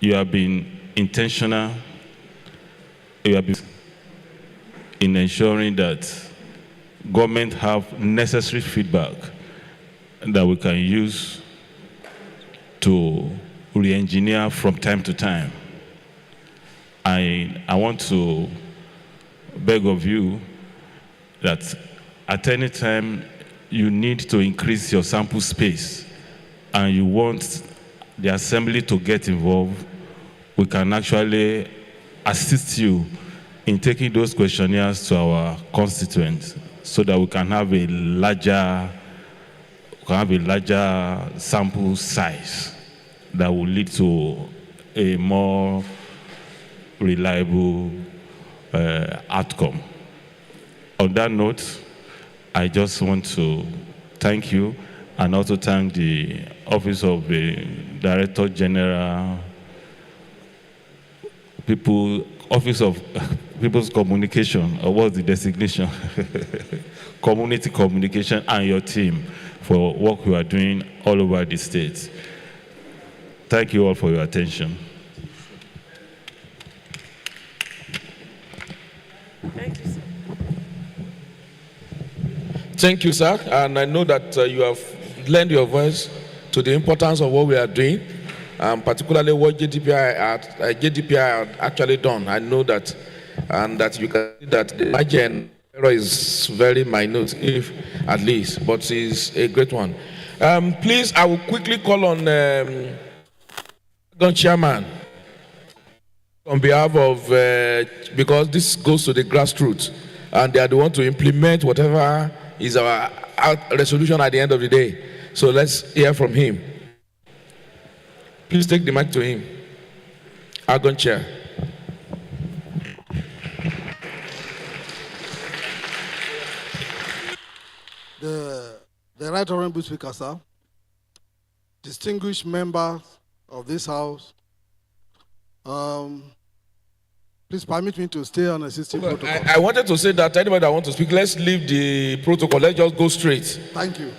You have been intentional. You have been in ensuring that government have necessary feedback that we can use to re-engineer from time to time. I want to beg of you that at any time you need to increase your sample space and you want the assembly to get involved, we can actually assist you in taking those questionnaires to our constituents so that we can have a larger sample size that will lead to a more reliable outcome. On that note, I just want to thank you and also thank the Office of the Director General, Office of People's Communication, or what's the designation? Community Communication, and your team for work you are doing all over the state. Thank you all for your attention. Thank you, sir. Thank you, sir. And I know that you have lent your voice to the importance of what we are doing, particularly what JDPI had actually done. I know that, and that you can see that the margin error is very minute, if at least, but it's a great one. Please, I will quickly call on Chairman on behalf of, because this goes to the grassroots, and they are the one to implement whatever is our resolution at the end of the day. So let's hear from him. Please take the mic to him. Argon Chair. The Right Honorable Speaker, sir, distinguished members of this House, please permit me to stay on existing protocol. I wanted to say that anybody that wants to speak, let's leave the protocol. Let's just go straight. Thank you.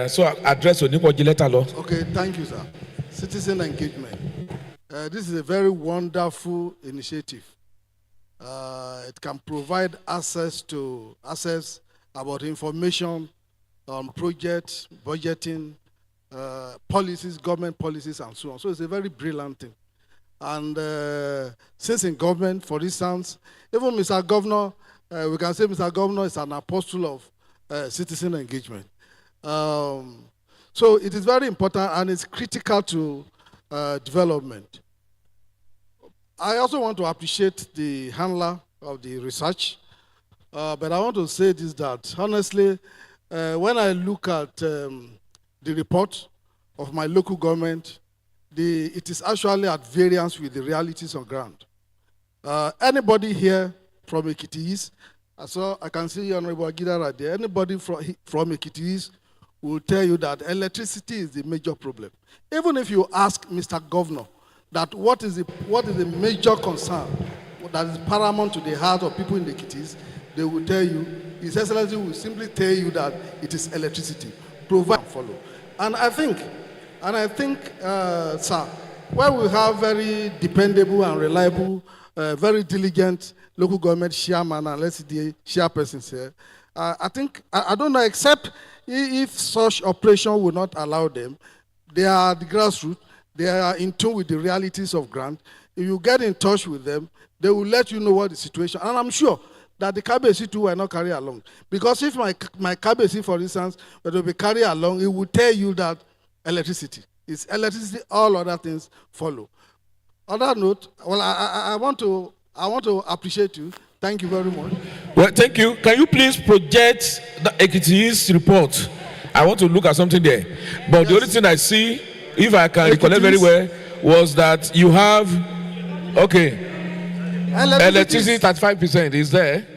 So address Onipo Gileta law. Okay, thank you, sir. Citizen engagement. This is a very wonderful initiative. It can provide access about information on projects, budgeting, policies, government policies, and so on. So it's a very brilliant thing. And since in government, for instance, even Mr. Governor, we can say Mr. Governor is an apostle of citizen engagement. So it is very important and it's critical to development. I also want to appreciate the handler of the research, but I want to say this, that honestly, when I look at the report of my local government, it is actually at variance with the realities on ground. Anybody here from Ekiti East, I can see Honorable Agida right there, anybody from Ekiti East will tell you that electricity is the major problem. Even if you ask Mr. Governor that what is the major concern that is paramount to the heart of people in the Ekiti East, they will tell you, His Excellency will simply tell you that it is electricity. Provide and follow. And I think, sir, where we have very dependable and reliable, very diligent local government chairman and let's see the chairpersons here, I don't know, except if such operation will not allow them, they are the grassroots, they are in tune with the realities of ground. If you get in touch with them, they will let you know what the situation, and I'm sure that the KBC too will not carry along. Because if my KBC, for instance, will be carry along, it will tell you that electricity. It's electricity, all other things follow. On that note, well, I want to appreciate you. Thank you very much. Well, thank you. Can you please project the Ekiti's report? I want to look at something there. But yes, the only thing I see, if I can recollect very well, was that you have, okay, electricity 35% is there.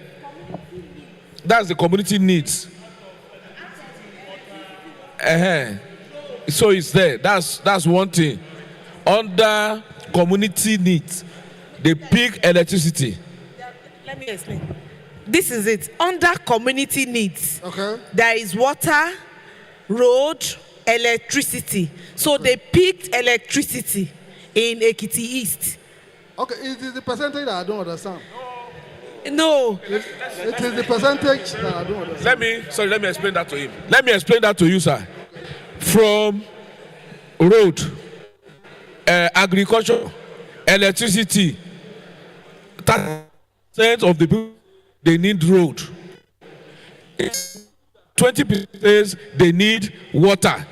That's the community needs. So it's there. That's one thing. Under community needs, they pick electricity. Let me explain. This is it. Under community needs, okay, there is water, road, electricity. So they picked electricity in Ekiti East. Okay, it is the percentage that I don't understand. No. It is the percentage that I don't understand. Let me explain that to him. Let me explain that to you, sir. From road, agriculture, electricity, 30% of the people, they need road. 20% they need water.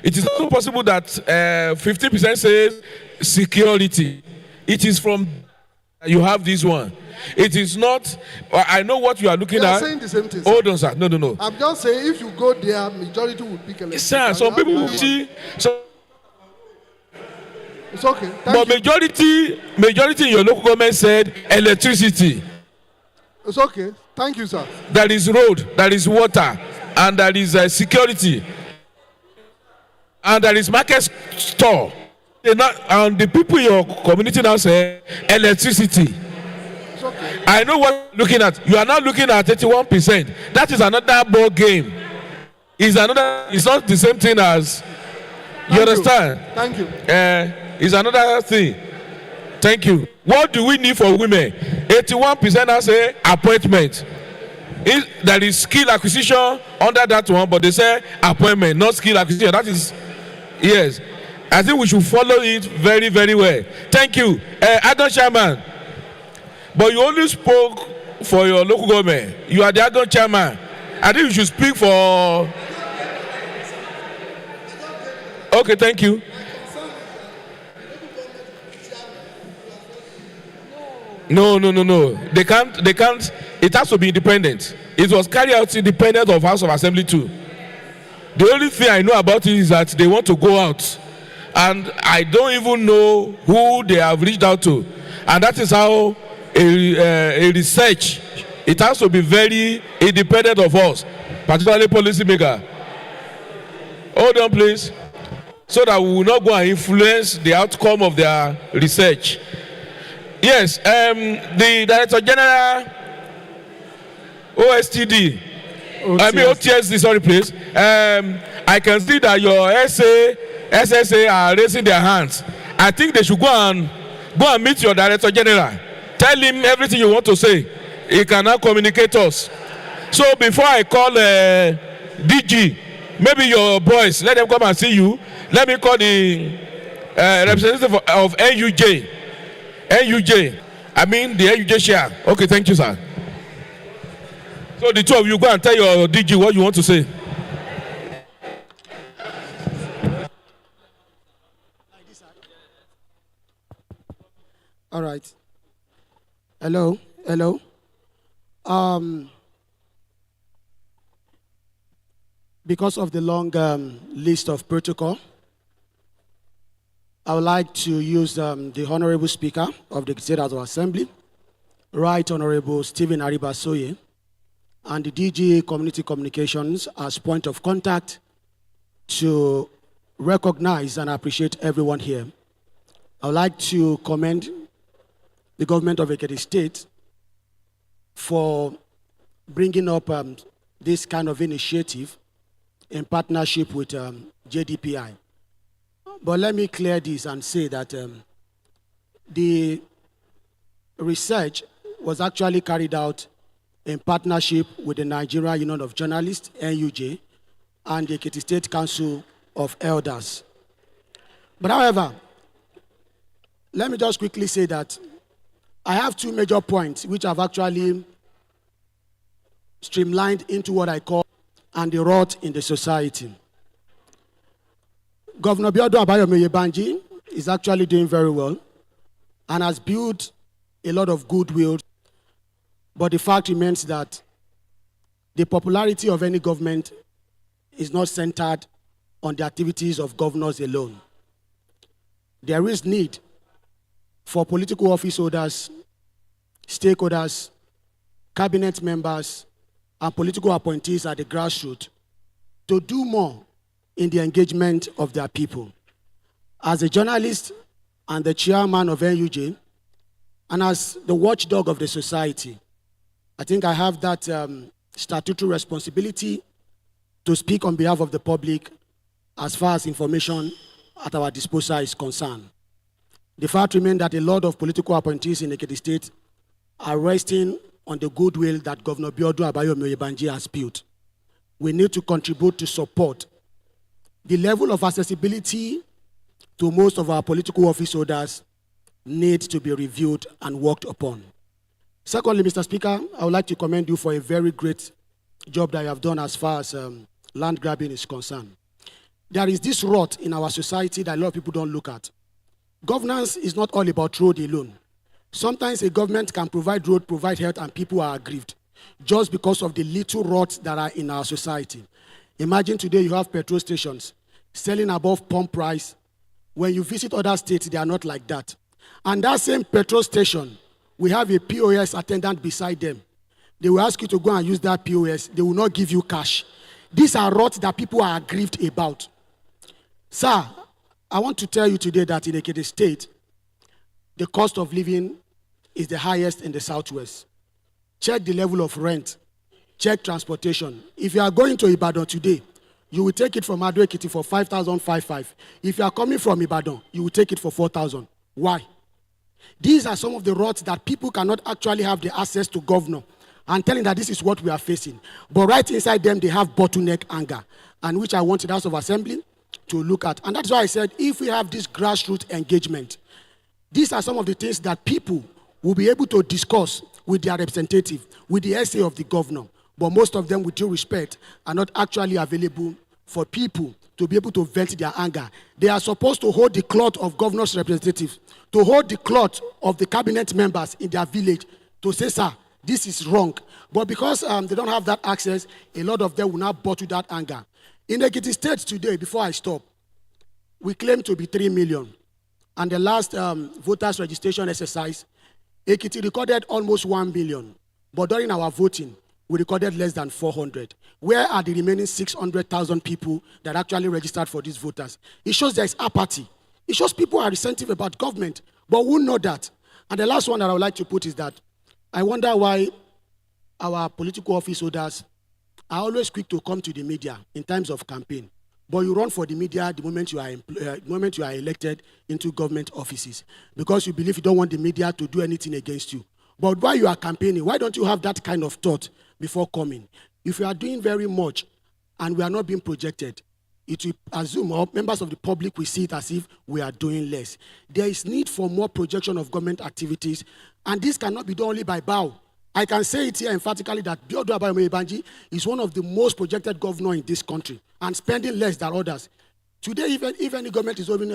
It is also possible that 50% says security. It is from you have this one. It is not. I know what you are looking You are at. saying the same thing, sir. Hold on, sir. No. I'm just saying if you go there, majority will pick electricity. Sir, some people will see. So, It's okay. but Thank you. majority in your local government said electricity. It's okay. Thank you, sir. There is road, there is water, and there is security, and there is market store. And the people in your community now say electricity. It's okay. I know what you're looking at. You are not looking at 81%. That is another ball game. It's not the same thing as. You understand? Thank you. It's another thing. Thank you. What do we need for women? 81% now say appointment. There is skill acquisition under that one, but they say appointment, not skill acquisition. That is, yes. I think we should follow it very, very well. Thank you. Adon Chairman, but you only spoke for your local government. You are the Adon Chairman. I think you should speak for. Okay, thank you. No. They can't. It has to be independent. It was carried out independent of House of Assembly too. The only thing I know about it is that they want to go out. And I don't even know who they have reached out to. And that is how a research, it has to be very independent of us, particularly policymaker. Hold on, please. So that we will not go and influence the outcome of their research. Yes, the Director General, OSTD, OTSD, sorry, please. I can see that your SSA are raising their hands. I think they should go and meet your Director General. Tell him everything you want to say. He can now communicate us. So before I call DG, maybe your boys, let them come and see you. Let me call the representative of NUJ. I mean the NUJ share. Okay, thank you, sir. So the two of you go and tell your DG what you want to say. All right. Hello. Because of the long list of protocol, I would like to use the Honorable Speaker of the State House of Assembly, Right Honorable Stephen Aribasoye, and the DG Community Communications as point of contact to recognize and appreciate everyone here. I would like to commend the government of Ekiti State for bringing up this kind of initiative in partnership with JDPI. But let me clear this and say that the research was actually carried out in partnership with the Nigerian Union of Journalists, NUJ, and the Ekiti State Council of Elders. But however, let me just quickly say that I have two major points which I've actually streamlined into what I call and the rot in the society. Governor Biodun Abayomi Yebanji is actually doing very well and has built a lot of goodwill, but the fact remains that the popularity of any government is not centered on the activities of governors alone. There is need for political office holders, stakeholders, cabinet members, and political appointees at the grassroots to do more in the engagement of their people. As a journalist and the chairman of NUJ, and as the watchdog of the society, I think I have that statutory responsibility to speak on behalf of the public as far as information at our disposal is concerned. The fact remains that a lot of political appointees in Ekiti State are resting on the goodwill that Governor Biodun Abayomi Yebanji has built. We need to contribute to support the level of accessibility to most of our political office holders needs to be reviewed and worked upon. Secondly, Mr. Speaker, I would like to commend you for a very great job that you have done as far as land grabbing is concerned. there is this rot in our society that a lot of people don't look at. Governance is not all about road alone. Sometimes a government can provide road, provide health, and people are aggrieved just because of the little rots that are in our society. Imagine today you have petrol stations selling above pump price. When you visit other states, they are not like that. And that same petrol station, we have a POS attendant beside them. They will ask you to go and use that POS. They will not give you cash. These are rots that people are aggrieved about. Sir, I want to tell you today that in Ekiti State, the cost of living is the highest in the Southwest. Check the level of rent. Check transportation. If you are going to Ibadan today, you will take it from Ado Ekiti for 5,555. If you are coming from Ibadan, you will take it for 4,000. Why? These are some of the rots that people cannot actually have the access to governor and telling that this is what we are facing. But right inside them, they have bottleneck anger, and which I want the House of Assembly to look at. And that's why I said, if we have this grassroots engagement, these are some of the things that people will be able to discuss with their representative, with the SA of the governor. But most of them, with due respect, are not actually available for people to be able to vent their anger. They are supposed to hold the cloth of governor's representatives, to hold the cloth of the cabinet members in their village, to say, sir, this is wrong. But because they don't have that access, a lot of them will now bottle that anger. In Ekiti State today, before I stop, we claim to be 3 million. And the last voters registration exercise, Ekiti recorded almost 1 million. But during our voting, we recorded less than 400. Where are the remaining 600,000 people that actually registered for these voters? It shows there is apathy. It shows people are resentive about government, but who know that? And the last one that I would like to put is that I wonder why our political office holders are always quick to come to the media in times of campaign, but you run for the media the moment you are elected into government offices, because you believe you don't want the media to do anything against you. But while you are campaigning, why don't you have that kind of thought before coming? If you are doing very much and we are not being projected, it will assume, or members of the public will see it as if we are doing less. There is need for more projection of government activities, and this cannot be done only by BAU. I can say it here emphatically that Biodo Abayomi is one of the most projected governors in this country and spending less than others. Today, if any government is holding,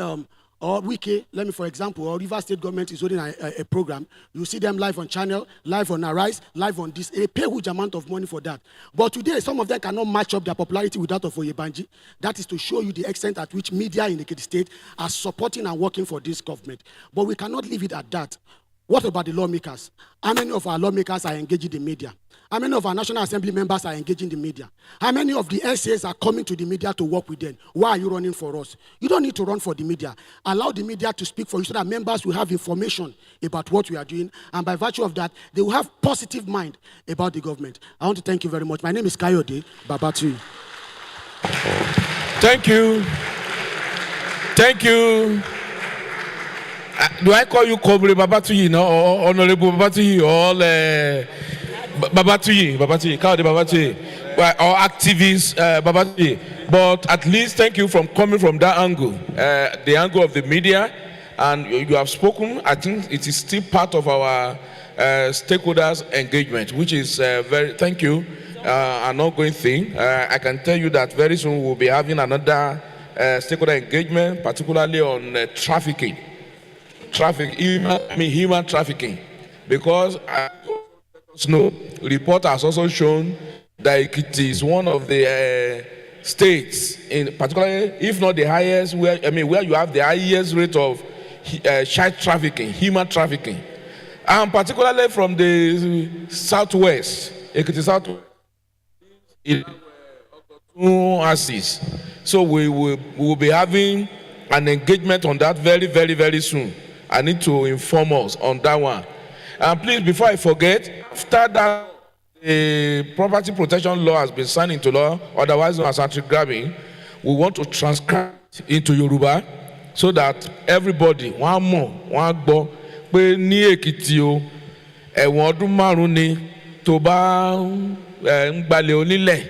or Wike, let me for example, or River State government is holding a program, you see them live on channel, live on Arise, live on this. They pay a huge amount of money for that. But today, some of them cannot match up their popularity with that of Oyebanji. That is to show you the extent at which media in the Ekiti State are supporting and working for this government. But we cannot leave it at that. What about the lawmakers? How many of our lawmakers are engaging the media? How many of our National Assembly members are engaging the media? How many of the SAs are coming to the media to work with them? Why are you running for us? You don't need to run for the media. Allow the media to speak for you so that members will have information about what we are doing, and by virtue of that, they will have positive mind about the government. I want to thank you very much. My name is Kayode Babatu. Thank you. Thank you. Do I call you Kobre Babatuyi, no, or Honorable Babatuyi, or Babatuyi, Kayode Babatuyi, or activist Babatuyi? But at least thank you for coming from that angle, the angle of the media, and you have spoken. I think it is still part of our stakeholders engagement, which is thank you, an ongoing thing. I can tell you that very soon we'll be having another stakeholder engagement, particularly on trafficking. Human trafficking, because report has also shown that it is one of the states, in particularly, if not the highest, where you have the highest rate of child trafficking, human trafficking, and particularly from the southwest, Ekiti Southwest, so we will be having an engagement on that very, very, very soon. I need to inform us on that one. And please, before I forget, after that, the property protection law has been signed into law, otherwise known as anti-grabbing, we want to transcribe it into Yoruba so that everybody, one more, one gbọ́ pé ní Èkìtì o, ẹ̀wọ̀n ọdún márùn-ún ni tó bá ń gbalẹ̀ onílẹ̀,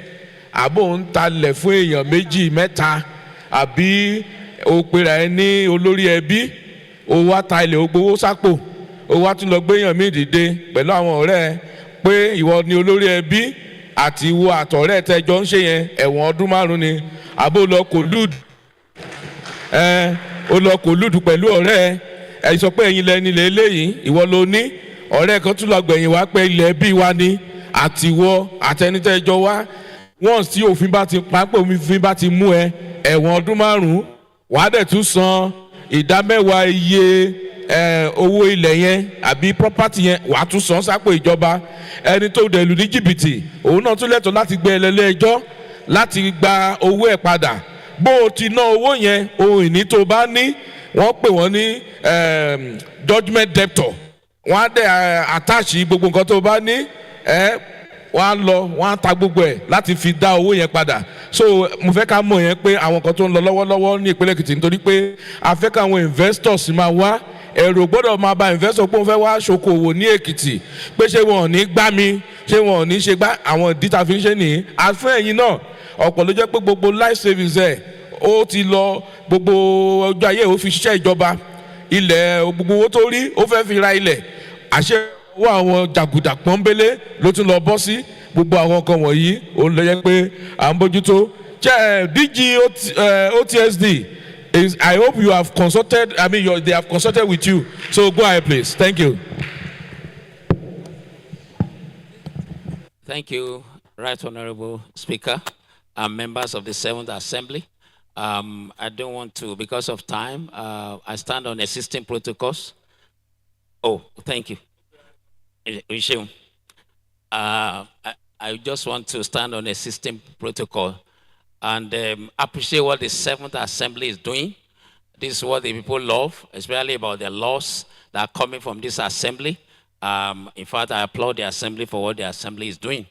àbò ń talẹ̀ fún èèyàn méjì mẹ́ta, àbí ó pera ẹ ní olórí ẹbí, ó wá ta ilẹ̀ ó gbowó sápò, ó wá tún lọ gbéyàn mí dìde pẹ̀lú àwọn ọ̀rẹ́ ẹ pé ìwọ ni olórí ẹbí àti ìwọ àtọ̀rẹ́ tẹjọ ń ṣe yẹn, ẹ̀wọ̀n ọdún márùn-ún ni, àbó lọ collude ó lọ kò lùdù pẹ̀lú ọ̀rẹ́ ẹ sọ pé ẹ̀yin lẹni lè léyìí ìwọ ló ní ọ̀rẹ́ kan tún lọ gbẹ̀yìn wá pé ilẹ̀ bí wa ni àtiwọ́ àtẹnitẹ́jọ́ wá once tí òfin bá ti pápẹ́ òfin bá ti mú ẹ ẹ̀wọ̀n ọdún 5 wàá dẹ̀ tún san ìdámẹ́wàá iye owó ilẹ̀ yẹn àbí property yẹn wàá tún san sápò ìjọba ẹni tó dẹ̀ lù ní jìbìtì òun náà tún lẹ́tọ̀ọ́ láti gbé ẹlẹ́lẹ́ ẹjọ́ láti gba owó ẹ̀ padà bó o ti ná owó yẹn ohun ìní tó bá ní wọ́n pè wọ́n ní judgement debtor wọ́n á dẹ̀ attach gbogbo nǹkan tó bá ní wọ́n á lọ wọ́n á ta gbogbo ẹ̀ láti fi dá owó yẹn padà so mo fẹ́ ká mọ̀ yẹn pé àwọn nǹkan tó ń lọ lọ́wọ́lọ́wọ́ ní ìpínlẹ̀ Èkìtì nítorí pé a fẹ́ káwọn investors máa wá ẹ̀rọ gbọ́dọ̀ máa ba investor pé wọ́n fẹ́ wá ṣokòwò ní Èkìtì pé ṣé wọn ò ní gbá mi ṣé wọn ò ní ṣe gbá àwọn ìdí tá a fi ń ṣe nìyí àfẹ́ ẹ̀yìn náà ọ̀pọ̀ ló jẹ́ pé gbogbo life savings ẹ̀ ó ti lọ gbogbo ọjọ́ ayé ó fi ṣiṣẹ́ ìjọba ilẹ̀ gbogbo owó tó rí ó fẹ́ fi ra ilẹ̀ àṣẹ owó àwọn jàgùdà pọ́nbélé ló tún lọ bọ́ sí gbogbo àwọn nǹkan wọ̀nyí ó lọ yẹ pé à ń bójútó DG OTSD is I hope you have consulted they have consulted with you so go ahead please thank you. Thank you, Right Honourable Speaker and members of the 7th Assembly. I don't want to, because of time, I stand on existing protocols. Oh, thank you. I just want to stand on existing protocol and appreciate what the 7th Assembly is doing. This is what the people love, especially about the laws that are coming from this Assembly. In fact, I applaud the Assembly for what the Assembly is doing.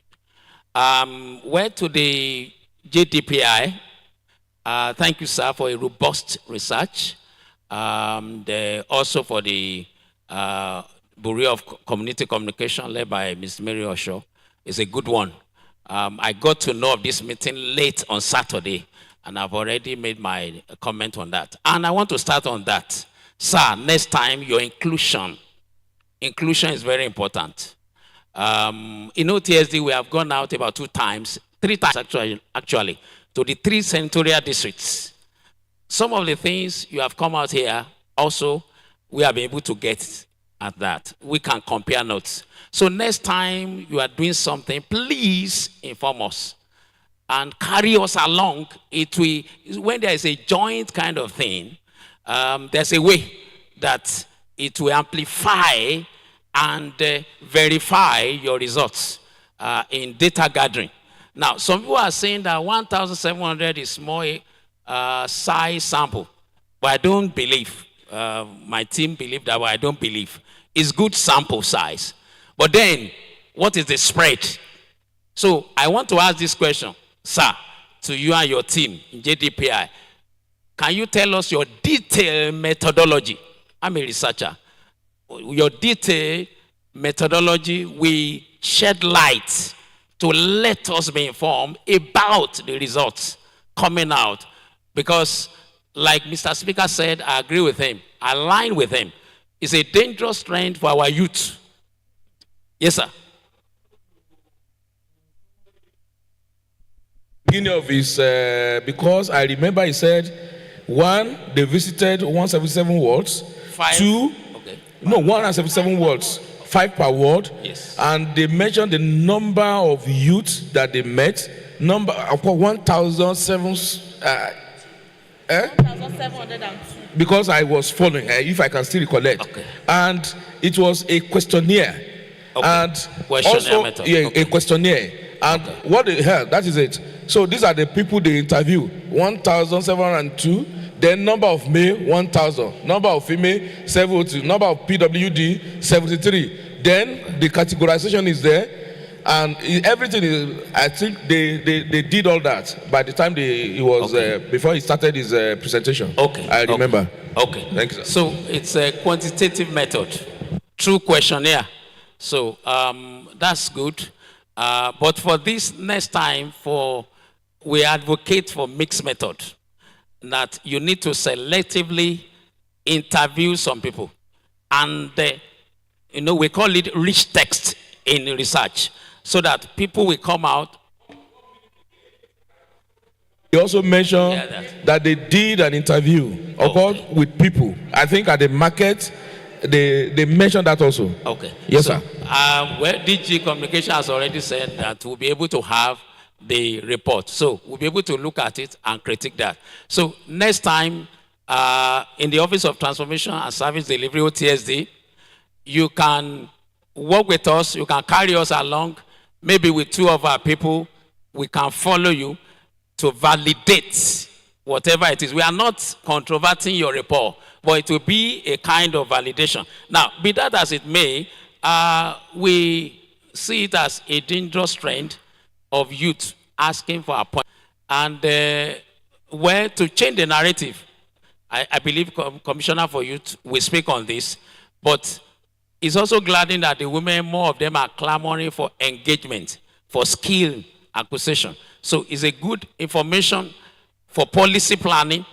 Went to the JDPI. Thank you, sir, for a robust research. Also for the Bureau of Community Communication led by Ms. Mary Osho. It's a good one. I got to know of this meeting late on Saturday, and I've already made my comment on that. And I want to start on that. Sir, next time, your inclusion. Inclusion is very important. In OTSD, we have gone out about 3 times actually, to the 3 senatorial districts. Some of the things you have come out here, also, we have been able to get at that. We can compare notes. So next time you are doing something, please inform us and carry us along. When there is a joint kind of thing, there's a way that it will amplify and verify your results in data gathering. Now, some people are saying that 1,700 is small size sample, but I don't believe. My team believe that, but I don't believe. It's good sample size. But then, what is the spread? So I want to ask this question, sir, to you and your team in JDPI. Can you tell us your detailed methodology? I'm a researcher. Your detailed methodology will shed light to let us be informed about the results coming out. Because, like Mr. Speaker said, I agree with him, I align with him. It's a dangerous trend for our youth. Yes, sir. Beginning of his, because I remember he said, 1, they visited 177 wards. 5. 2, okay. No, 177 wards, 5 per ward. Yes. And they mentioned the number of youths that they met. Number of 1,007. 1,702. Because I was following, if I can still recollect. Okay. And it was a questionnaire. Okay. And Questionnaire also, method. yeah, Okay. a questionnaire. And what they heard, that is it. So these are the people they interview. 1,702. Then number of male, 1,000. Number of female, 702. Number of PWD, 73. Then the categorization is there. And everything is, I think they did all that by the time before he started his presentation. Okay. I remember. Okay. Thank you, sir. So it's a quantitative method through questionnaire. So that's good. But for this next time, we advocate for mixed method, that you need to selectively interview some people. And, we call it rich text in research, so that people will come out. He also mentioned Yeah, that they did an interview with people. I think at the market, they mentioned that also. Okay. Yes, So, sir. Well, DG Communication has already said that we'll be able to have the report. So we'll be able to look at it and critique that. So next time, in the Office of Transformation and Service Delivery, OTSD, you can work with us, you can carry us along, maybe with 2 of our people, we can follow you to validate whatever it is. We are not controverting your report, but it will be a kind of validation. Now, be that as it may, we see it as a dangerous trend of youth asking for appointment. And where to change the narrative, I believe Commissioner for Youth will speak on this, but it's also gladdening that the women, more of them are clamoring for engagement, for skill acquisition. So it's a good information for policy planning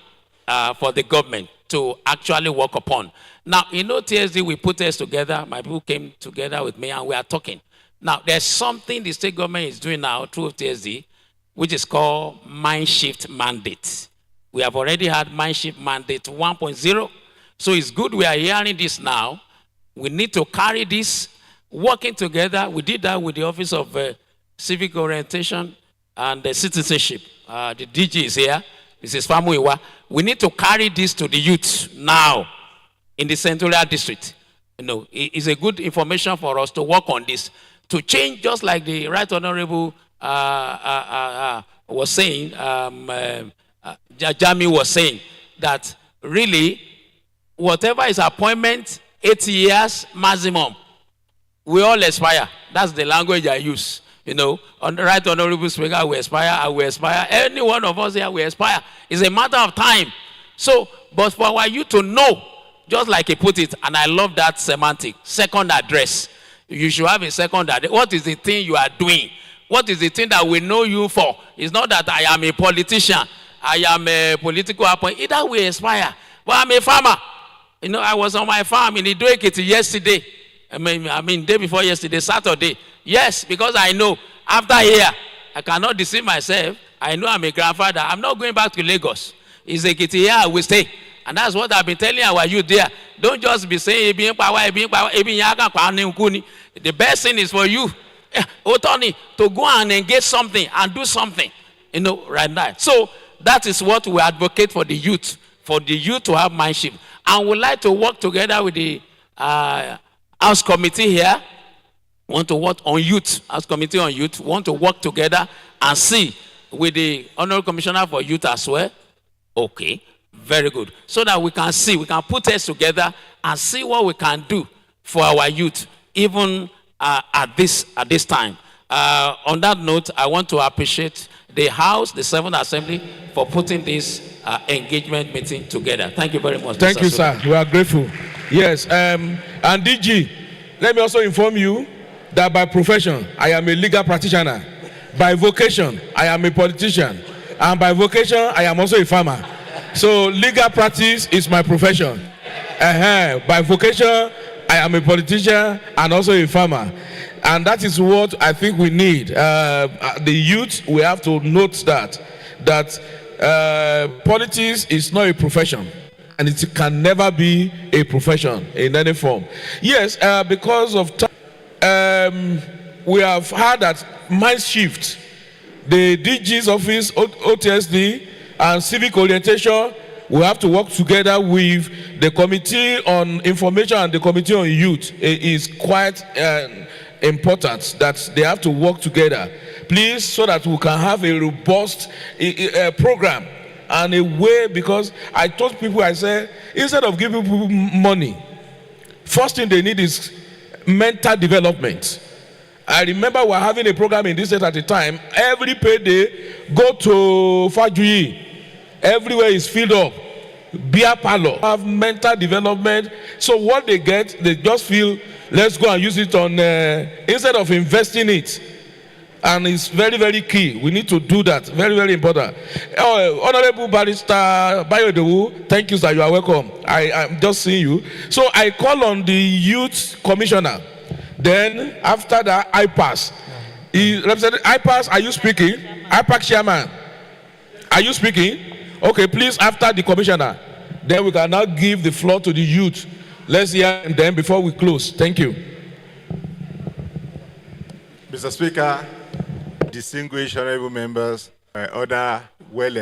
for the government to actually work upon. Now, in OTSD, we put us together. My people came together with me and we are talking. Now, there's something the state government is doing now through OTSD, which is called Mind Shift Mandate. We have already had Mind Shift Mandate 1.0. So it's good we are hearing this now. We need to carry this, working together. We did that with the Office of Civic Orientation and Citizenship. The DG is here, Mrs. Famuiwa. We need to carry this to the youth now in the Central District. You know, it's a good information for us to work on this, to change, just like the Right Honorable was saying, Jami was saying, that really, whatever is appointment, 8 years maximum, we all expire. That's the language I use. You know, on the Right Honorable Speaker, we expire, I will expire. Any one of us here will expire. It's a matter of time. So, but for our youth to know, just like he put it, and I love that semantic, second address. You should have a second address. What is the thing you are doing? What is the thing that we know you for? It's not that I am a politician, I am a political appointment. Either we expire. But I'm a farmer. You know, I was on my farm in Idoekiti yesterday. I mean, day before yesterday, Saturday. Yes, because I know after here, I cannot deceive myself. I know I'm a grandfather. I'm not going back to Lagos. It's Ekiti here, I will stay. And that's what I've been telling our youth there. Don't just be saying, the best thing is for you, Otoni, to go and engage something and do something, you know, right now. So that is what we advocate for the youth to have mindship. And we'd like to work together with the House Committee here. Want to work on youth, House Committee on Youth, want to work together and see with the Honorable Commissioner for Youth as well. Okay, very good. So that we can see, we can put us together and see what we can do for our youth, even at this time. On that note, I want to appreciate the House, the 7th Assembly, for putting this engagement meeting together. Thank you very much. Thank Mr. you, Suda. sir. We are grateful. Yes, and DG, let me also inform you that by profession, I am a legal practitioner. By vocation, I am a politician. And by vocation, I am also a farmer. So legal practice is my profession. By vocation, I am a politician and also a farmer. And that is what I think we need. The youth, we have to note that politics is not a profession. And it can never be a profession in any form. Yes, because of time, we have had that mind shift. The DG's office, OTSD, and civic orientation, we have to work together with the Committee on Information and the Committee on Youth. It is quite important that they have to work together. Please, so that we can have a robust program and a way, because I told people, I said, instead of giving people money, first thing they need is mental development. I remember we were having a program in this state at the time. Every payday, go to Fajuyi. Everywhere is filled up. Beer parlor. Have mental development. So what they get, they just feel, let's go and use it on, instead of investing it. And it's very, very key. We need to do that. Very, very important. Honorable Barrister Bayodewu, thank you, sir. You are welcome. I'm just seeing you. So I call on the Youth Commissioner. Then after that, IPAS. Representative IPAS, are you speaking? IPAS chairman. Are Are you speaking? Okay, please, after the commissioner, then we can now give the floor to the youth. Let's hear them before we close. Thank you. Mr. Speaker, distinguished honorable members, other well